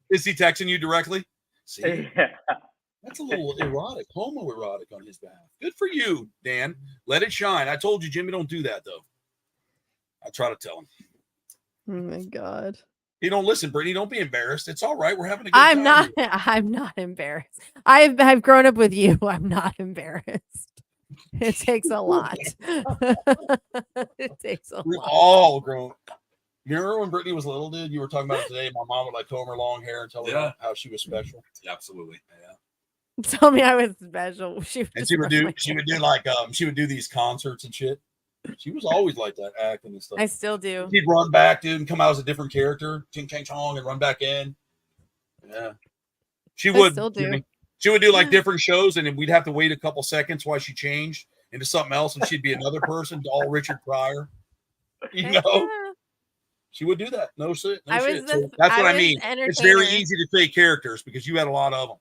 Is he texting you directly? See, that's a little erotic, homoerotic on his behalf. Good for you, Dan. Let it shine. I told you, Jimmy, don't do that though. I try to tell him. Oh my God. He don't listen, Brittany. Don't be embarrassed. It's all right. We're having a good time. I'm not embarrassed. I've grown up with you. I'm not embarrassed. It takes a lot. It takes a We've lot. all grown. You remember when Brittany was little, dude? You were talking about it today. My mom would like comb her long hair and tell her how she was special. Yeah, absolutely. Yeah. Tell me I was special. She would do these concerts and shit. She was always like that, acting and stuff. I still do. She'd run back, dude, and come out as a different character, ching chang chong, and run back in. Yeah, she would. Still do. Jimmy. She would do like different shows, and then we'd have to wait a couple seconds while she changed into something else, and she'd be another person, all Richard Pryor. You know, she would do that. No shit. No shit. So that's what I mean. It's very easy to fake characters because you had a lot of them.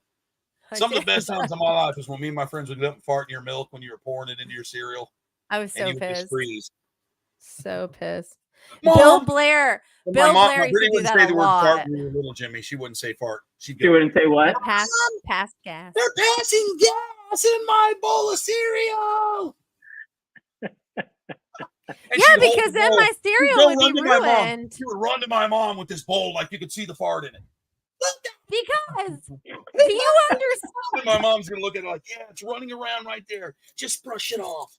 Some of the best times of my life was when me and my friends would get up and fart in your milk when you were pouring it into your cereal. I was so pissed. So pissed. Mom! Bill Blair. Bill Blair used to do that a lot. Fart when you were little, Jimmy. She wouldn't say fart. She wouldn't say what? Pass gas. They're passing gas in my bowl of cereal. Yeah, because then my cereal would be ruined. She would run to my mom with this bowl like you could see the fart in it. Because do you understand? My mom's gonna look at it like, yeah, it's running around right there. Just brush it off.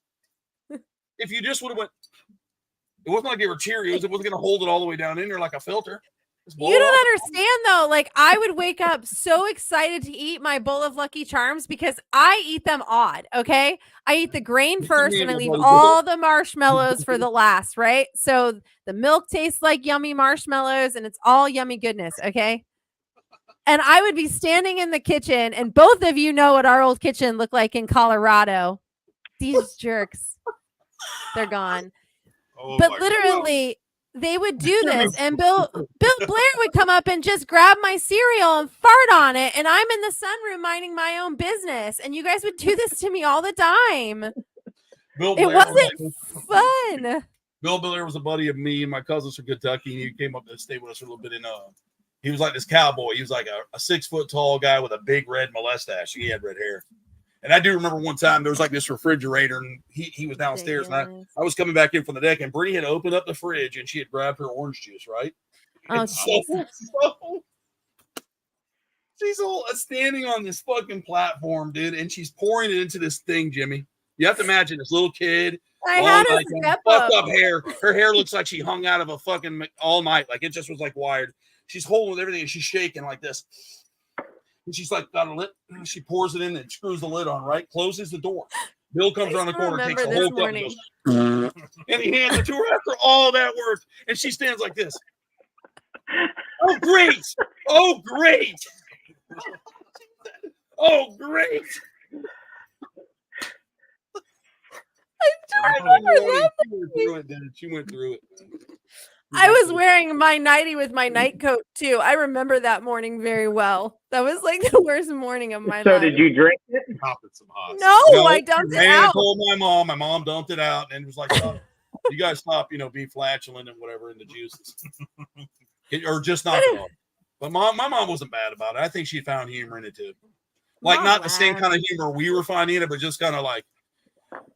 If you just would have went, it wasn't like they were Cheerios. It wasn't gonna hold it all the way down in there like a filter. You don't understand though. Like I would wake up so excited to eat my bowl of Lucky Charms because I eat them odd. Okay, I eat the grain first and I leave all the marshmallows for the last. Right, so the milk tastes like yummy marshmallows and it's all yummy goodness. Okay. And I would be standing in the kitchen, and both of you know what our old kitchen looked like in Colorado. These jerks, they're gone. Oh, but literally, they would do this, and Bill Blair would come up and just grab my cereal and fart on it, and I'm in the sunroom minding my own business, and you guys would do this to me all the time. It wasn't fun. Bill Blair was a buddy of me and my cousins from Kentucky, and he came up to stay with us for a little bit in he was like this cowboy. He was like a 6 foot tall guy with a big red mustache. He had red hair. And I do remember one time there was like this refrigerator and he was downstairs and I was coming back in from the deck and Brittany had opened up the fridge and she had grabbed her orange juice, right? Oh, she's all standing on this fucking platform, dude, and she's pouring it into this thing, Jimmy. You have to imagine this little kid. I had a step up hair. Her hair looks like she hung out of a fucking all night. Like it just was like wired. She's holding with everything and she's shaking like this. And she's like, got a lid. She pours it in and screws the lid on, right? Closes the door. Bill comes around the corner, takes the whole cup and goes, and he hands it to her after all that work. And she stands like this. Oh, great. Oh, great. Oh, great. I remember that. She went through it. I was wearing my nightie with my night coat too. I remember that morning very well. That was like the worst morning of my life. So did you drink it? No, I dumped it out. I told my mom. My mom dumped it out and was like, oh, you guys stop, being flatulent and whatever in the juices. Or just knock it off. But my mom wasn't bad about it. I think she found humor in it too. Like not the same kind of humor we were finding it, but just kind of like,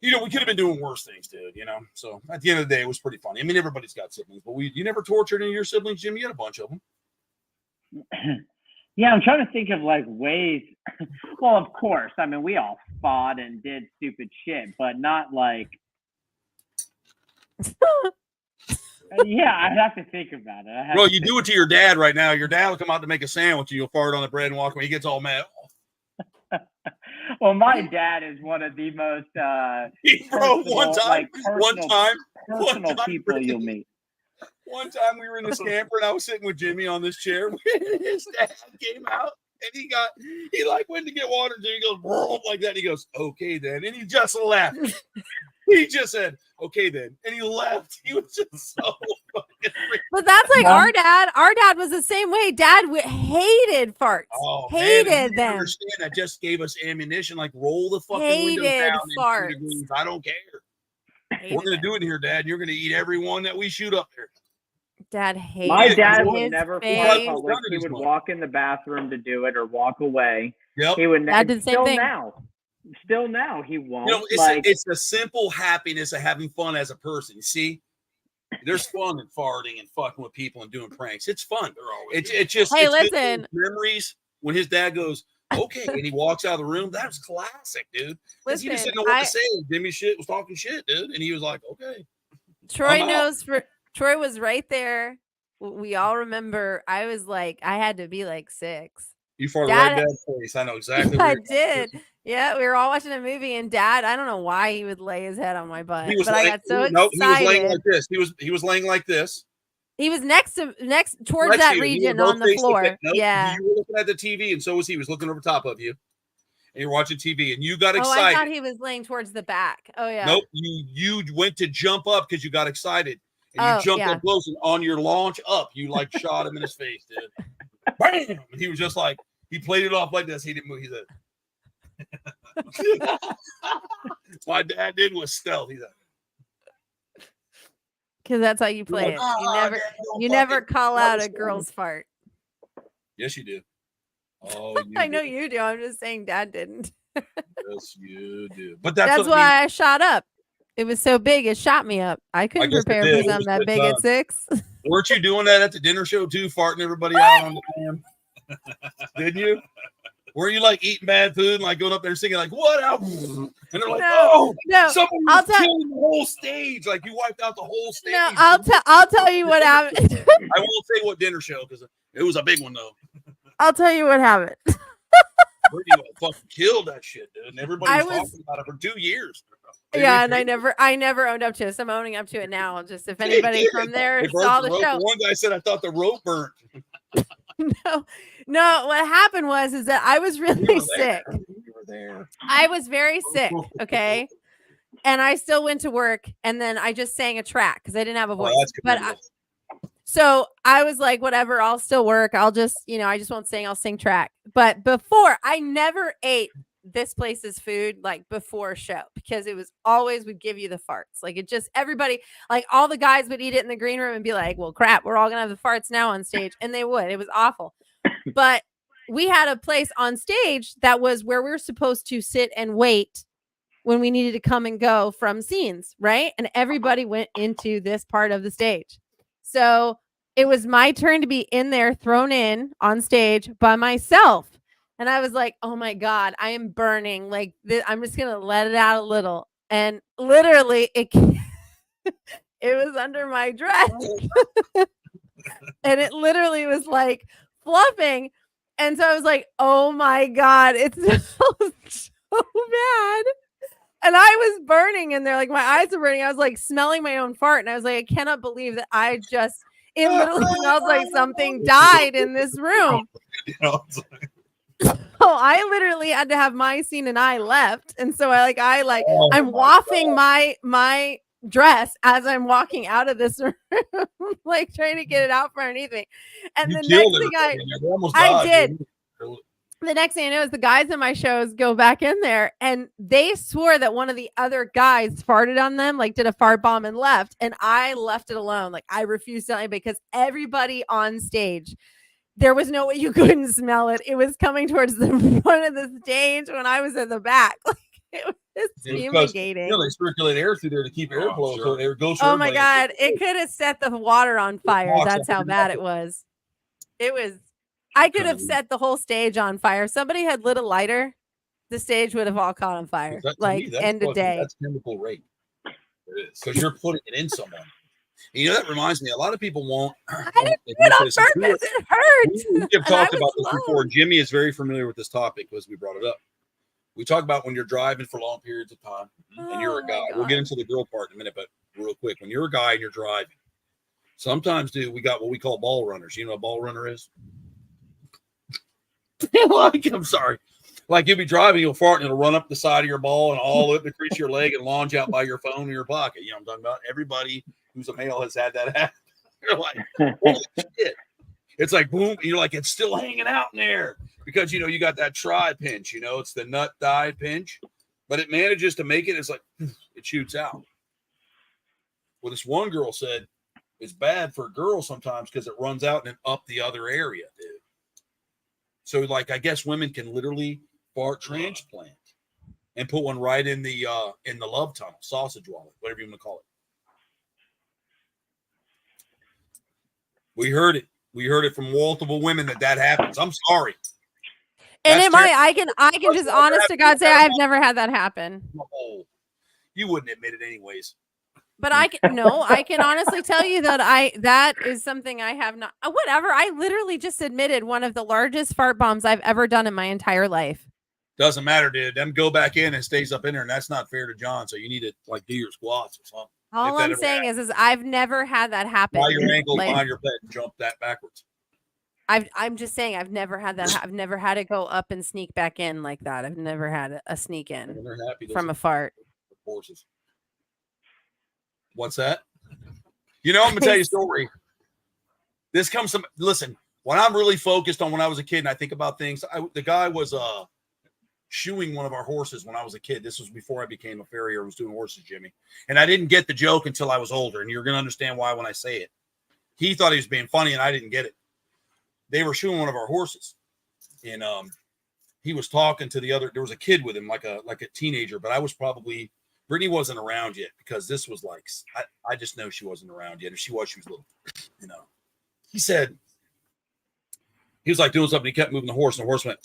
we could have been doing worse things, dude, So at the end of the day, it was pretty funny. I mean, everybody's got siblings, but you never tortured any of your siblings, Jim? You had a bunch of them. Yeah, I'm trying to think of like ways. Well, of course. I mean, we all fought and did stupid shit, but not like. Yeah, I'd have to think about it. Bro, you do it to your dad right now. Your dad will come out to make a sandwich and you'll fart on the bread and walk away. He gets all mad. Well, my dad is one of the most personal people you'll meet. One time we were in this camper and I was sitting with Jimmy on this chair. His dad came out and he like went to get water and he goes like that. And he goes, okay then. And he just left. He just said, okay then. And he left. He was just so fucking But that's like our dad. Our dad was the same way. Dad hated farts. Oh, hated them. Understand that just gave us ammunition. Like roll the fucking windows down farts. In 2 degrees. I don't care. We're gonna do it here, Dad. You're gonna eat every one that we shoot up there. Dad hates My dad his would never fart face. public. He would walk in the bathroom to do it or walk away. Yep. He would Dad did the same thing. Still now, he won't. You know, it's the simple happiness of having fun as a person. You see, there's fun in farting and fucking with people and doing pranks. It's fun. It's just hey, it's listen. memories when his dad goes, okay, and he walks out of the room. That was classic, dude. Listen, he just didn't know what to say. Jimmy shit was talking shit, dude, and he was like, okay. Troy knows. Troy was right there. We all remember. I was like, I had to be like 6. You farted right in Dad's face. I know exactly. I did. Yeah, we were all watching a movie, and Dad, I don't know why he would lay his head on my butt, but I got so excited. No, he was laying like this. He was laying like this. He was next towards that region on the floor. Yeah. You were looking at the TV, and so was he. He was looking over top of you, and you're watching TV, and you got excited. Oh, I thought he was laying towards the back. Oh yeah. Nope. You went to jump up because you got excited, and you jumped up close, and on your launch up, you like shot him in his face, dude. Bam! And he was just like, he played it off like this. He didn't move. He said, my dad did was stealth. He said, because that's how you play it. You never call out a girl's fart. Yes, you do. Oh, I know you do. I'm just saying Dad didn't. Yes, you do. But that's why I shot up. It was so big, it shot me up. I couldn't prepare for something that big at 6. Weren't you doing that at the dinner show too, farting everybody out on the cam? Didn't you? Were you like eating bad food and like going up there singing like what out? And they're like, no, someone was killing the whole stage. Like you wiped out the whole stage. No, I'll tell you what happened. I won't say what dinner show because it was a big one though. I'll tell you what happened. You fucking killed that shit, dude. And everybody was talking about it for 2 years. Yeah, and I never owned up to it. So I'm owning up to it now. Just if anybody from there saw the show. One guy said, I thought the rope burnt. No, what happened was that I was really sick. You were there. I was very sick, okay? And I still went to work, and then I just sang a track because I didn't have a voice. So I was like, whatever, I'll still work. I'll just, I just won't sing. I'll sing track. But before, I never ate this place's food like before a show because it was always would give you the farts. Like it just everybody, like all the guys would eat it in the green room and be like, well, crap, we're all gonna have the farts now on stage. And they would. It was awful. But we had a place on stage that was where we were supposed to sit and wait when we needed to come and go from scenes, right? And everybody went into this part of the stage. So it was my turn to be in there, thrown in on stage by myself. And I was like, oh my God, I am burning. Like, I'm just going to let it out a little. And literally, it was under my dress. And it literally was like fluffing. And so I was like, oh my God, it smells so bad. And I was burning in there. Like, my eyes were burning. I was like smelling my own fart. And I was like, I cannot believe that it literally smells like something died in this room. Oh, I literally had to have my scene and I left. And so I'm wafting my dress as I'm walking out of this room, like trying to get it out from underneath me. And the next thing I did, the next thing I know is the guys in my shows go back in there and they swore that one of the other guys farted on them, like did a fart bomb and left. And I left it alone. Like I refused to tell anybody because everybody on stage, there was no way you couldn't smell it. It was coming towards the front of the stage when I was in the back. Like it was fumigating. They circulate air through there to keep airflow. So air goes. Oh my God. It could have set the water on fire. That's how bad it was. I could have set the whole stage on fire. If somebody had lit a lighter, the stage would have all caught on fire. Like end of day. That's chemical rape. Because you're putting it in someone. That reminds me, a lot of people won't. I didn't do it on purpose. It hurt. We have talked about this before. Jimmy is very familiar with this topic because we brought it up. We talk about when you're driving for long periods of time and you're a guy. We'll get into the girl part in a minute, but real quick, when you're a guy and you're driving, sometimes, dude, we got what we call ball runners. You know what a ball runner is? I'm sorry. Like you'll be driving, you'll fart, and it'll run up the side of your ball and all up the crease of your leg and launch out by your phone in your pocket. You know what I'm talking about? Everybody who's a male has had that happen. You're like, holy shit. It's like, boom. And you're like, it's still hanging out in there because, you got that tri pinch, it's the nut thigh pinch, but it manages to make it. It's like, it shoots out. Well, this one girl said is bad for a girl sometimes because it runs out and then up the other area, dude. So, like, I guess women can literally fart transplant and put one right in the love tunnel, sausage wallet, whatever you want to call it. We heard it. We heard it from multiple women that happens. I'm sorry. And I can just honest to God say I've never had that happen. Oh, you wouldn't admit it anyways. But I can honestly tell you that that is something I have not. Whatever. I literally just admitted one of the largest fart bombs I've ever done in my entire life. Doesn't matter, dude. Them go back in and stays up in there, and that's not fair to John. So you need to like do your squats or something. All I'm saying is I've never had that happen. Fly your ankle behind your bed and jump that backwards. I'm just saying I've never had that. I've never had it go up and sneak back in like that. I've never had a sneak in from a fart. Horses. What's that? You know, I'm gonna tell you a story. This comes from listen. When I'm really focused on when I was a kid and I think about things, the guy was shoeing one of our horses when I was a kid. This was before I became a farrier. I was doing horses, Jimmy, and I didn't get the joke until I was older. And you're gonna understand why when I say it. He thought he was being funny, and I didn't get it. They were shoeing one of our horses, and he was talking to the other. There was a kid with him, like a teenager, but I was probably. Brittany wasn't around yet because this was like, I just know she wasn't around yet. If she was little, you know. He was like doing something. He kept moving the horse, and the horse went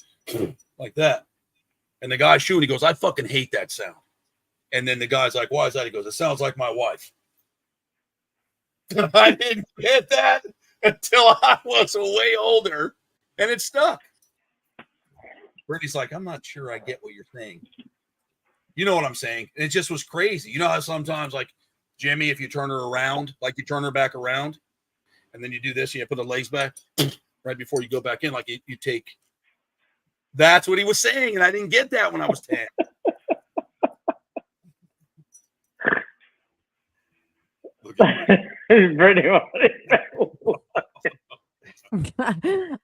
like that. And the guy shooting, he goes, I fucking hate that sound. And then the guy's like, why is that? He goes, it sounds like my wife. I didn't get that until I was way older, and it stuck. Brittany's like, I'm not sure I get what you're saying. You know what I'm saying? It just was crazy. You know how sometimes, like, Jimmy, if you turn her around, like you turn her back around, and then you do this, you put the legs back right before you go back in, like you take. That's what he was saying, and I didn't get that when I was 10.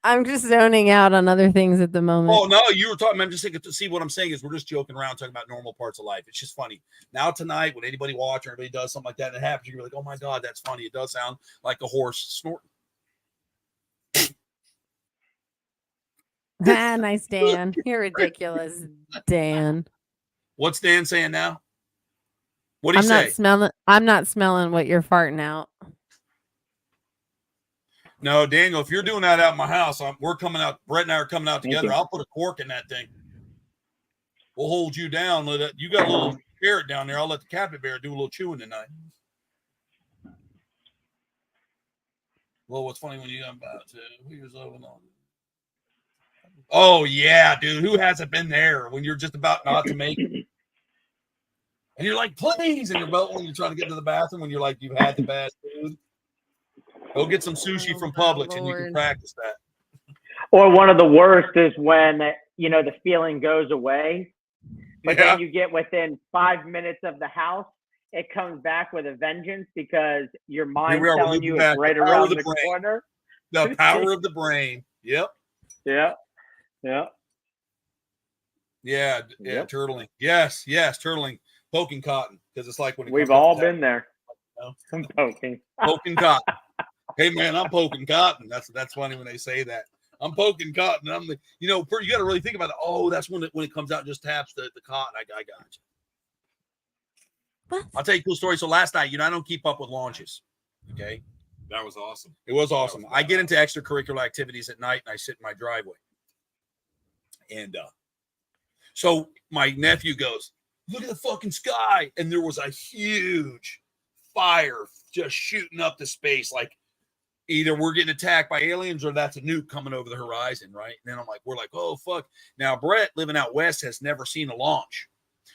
I'm just zoning out on other things at the moment. Oh no, you were talking. I'm just thinking to see what I'm saying is we're just joking around talking about normal parts of life. It's just funny. Now tonight, when anybody watch or anybody does something like that, and it happens, you're like, oh my god, that's funny. It does sound like a horse snorting. Nice, Dan. You're ridiculous, Dan. What's Dan saying now? What do you say? I'm not smelling what you're farting out. No, Daniel, if you're doing that out in my house, we're coming out. Brett and I are coming out together. I'll put a cork in that thing. We'll hold you down. You got a little ferret down there. I'll let the captive bear do a little chewing tonight. Well, what's funny when you got about 2 years old and all. Oh, yeah, dude. Who hasn't been there when you're just about not to make it? And you're like, please. And you're about when you're trying to get to the bathroom when you're like, you've had the bad food. Go get some sushi from Publix and you can practice that. Or one of the worst is when, you know, the feeling goes away, but then you get within 5 minutes of the house, it comes back with a vengeance because your mind's telling you it's right around the corner. The power of the brain. Yep. Yeah. Turtling. Yes, turtling. Poking cotton. Because it's like when we've all been there. I'm poking cotton. Hey man, I'm poking cotton. That's funny when they say that. I'm poking cotton. You got to really think about it. Oh, that's when it comes out and just taps the cotton. I got you. What? I'll tell you a cool story. So last night, I don't keep up with launches. Okay. That was awesome. It was awesome. I get into extracurricular activities at night and I sit in my driveway. And so my nephew goes, look at the fucking sky. And there was a huge fire just shooting up to space. Like either we're getting attacked by aliens or that's a nuke coming over the horizon, right? And then we're like, oh, fuck. Now, Brett, living out west, has never seen a launch.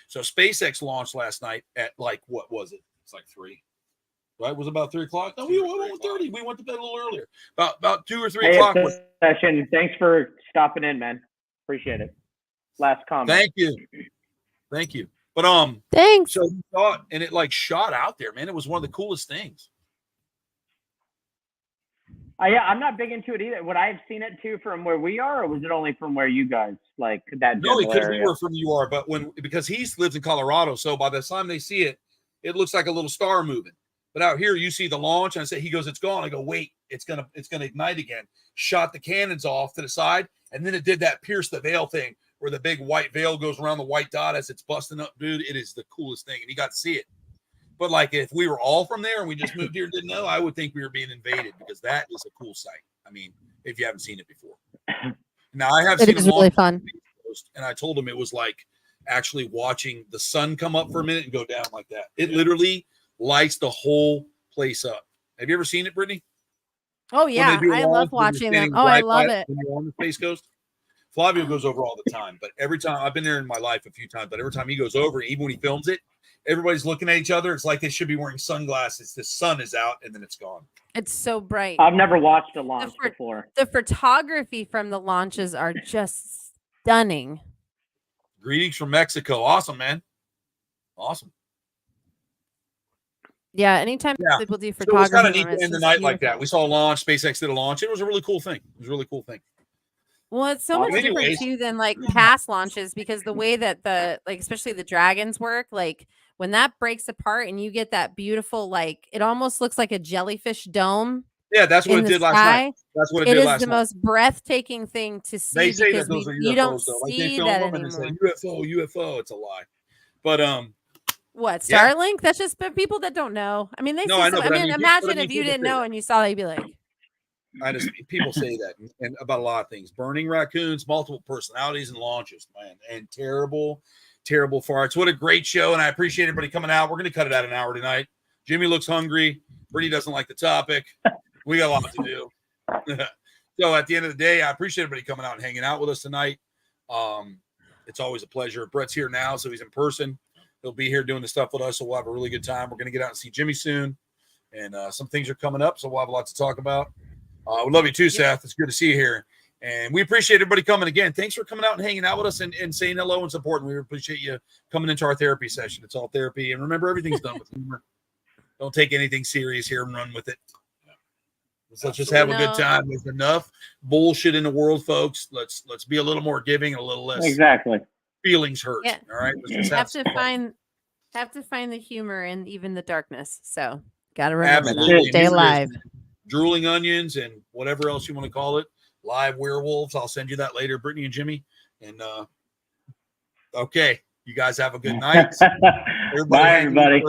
So SpaceX launched last night at like, what was it? It's like 3. Right? It was about 3 o'clock. No, we went 30. We went to bed a little earlier. About 2 or 3 o'clock. Session. Thanks for stopping in, man. Appreciate it. Last comment. Thank you. But thanks. So we thought, and it like shot out there, man. It was one of the coolest things. Yeah, I'm not big into it either. Would I have seen it too from where we are, or was it only from where you guys like that? No, because we were from you are, but because he lives in Colorado, so by the time they see it, it looks like a little star moving. But out here, you see the launch, and I say, he goes, it's gone. I go, wait, it's gonna ignite again. Shot the cannons off to the side, and then it did that pierce the veil thing where the big white veil goes around the white dot as it's busting up. Dude, it is the coolest thing, and you got to see it. But like, if we were all from there and we just moved here and didn't know, I would think we were being invaded, because that is a cool sight. I mean, if you haven't seen it before. Now, I have seen it is really fun. And I told him it was like actually watching the sun come up for a minute and go down like that. It literally lights the whole place up. Have you ever seen it, Brittany? Oh yeah, I love watching them. Oh, I love it. When you're on the Space Coast, Flavio goes over all the time, but every time I've been there in my life a few times, but every time he goes over, even when he films it, everybody's looking at each other. It's like they should be wearing sunglasses. The sun is out and then it's gone. It's so bright. I've never watched a launch before. The photography from the launches are just stunning. Greetings from Mexico. Awesome, man. Awesome. Yeah, anytime people do photography. So it was kind of neat to end the night like that. We saw a launch. SpaceX did a launch. It was a really cool thing. It was a really cool thing. Well, it's so much different too than like past launches, because the way that especially the Dragons work, like when that breaks apart and you get that beautiful, like it almost looks like a jellyfish dome. Yeah, that's what it did last night. That's what it did last night. It is the most breathtaking thing to see. They say that those are UFOs, you don't see that anymore. Say, UFO, it's a lie. But what, Starlink? That's just people that don't know. I mean, imagine if you didn't know and you saw that, you'd be like, people say that and about a lot of things. Burning raccoons, multiple personalities, and launches, man, and terrible farts. What a great show, and I appreciate everybody coming out. We're going to cut it out an hour tonight. Jimmy looks hungry. Brittany doesn't like the topic. We got a lot to do. So at the end of the day, I appreciate everybody coming out and hanging out with us tonight. It's always a pleasure. Brett's here now, so he's in person. He'll be here doing the stuff with us, so we'll have a really good time. We're going to get out and see Jimmy soon, and some things are coming up, so we'll have a lot to talk about. We love you too, Seth. It's good to see you here. And we appreciate everybody coming again. Thanks for coming out and hanging out with us and saying hello and supporting. We appreciate you coming into our therapy session. It's all therapy. And remember, everything's done with humor. Don't take anything serious here and run with it. So let's just have a good time. There's enough bullshit in the world, folks. Let's be a little more giving and a little less feelings hurt. Yeah. All right. Let's just have to find the humor in even the darkness. So gotta remember that. Stay alive. Drooling onions and whatever else you want to call it. Live werewolves. I'll send you that later, Brittany and Jimmy. And okay, you guys have a good night. Bye, everybody.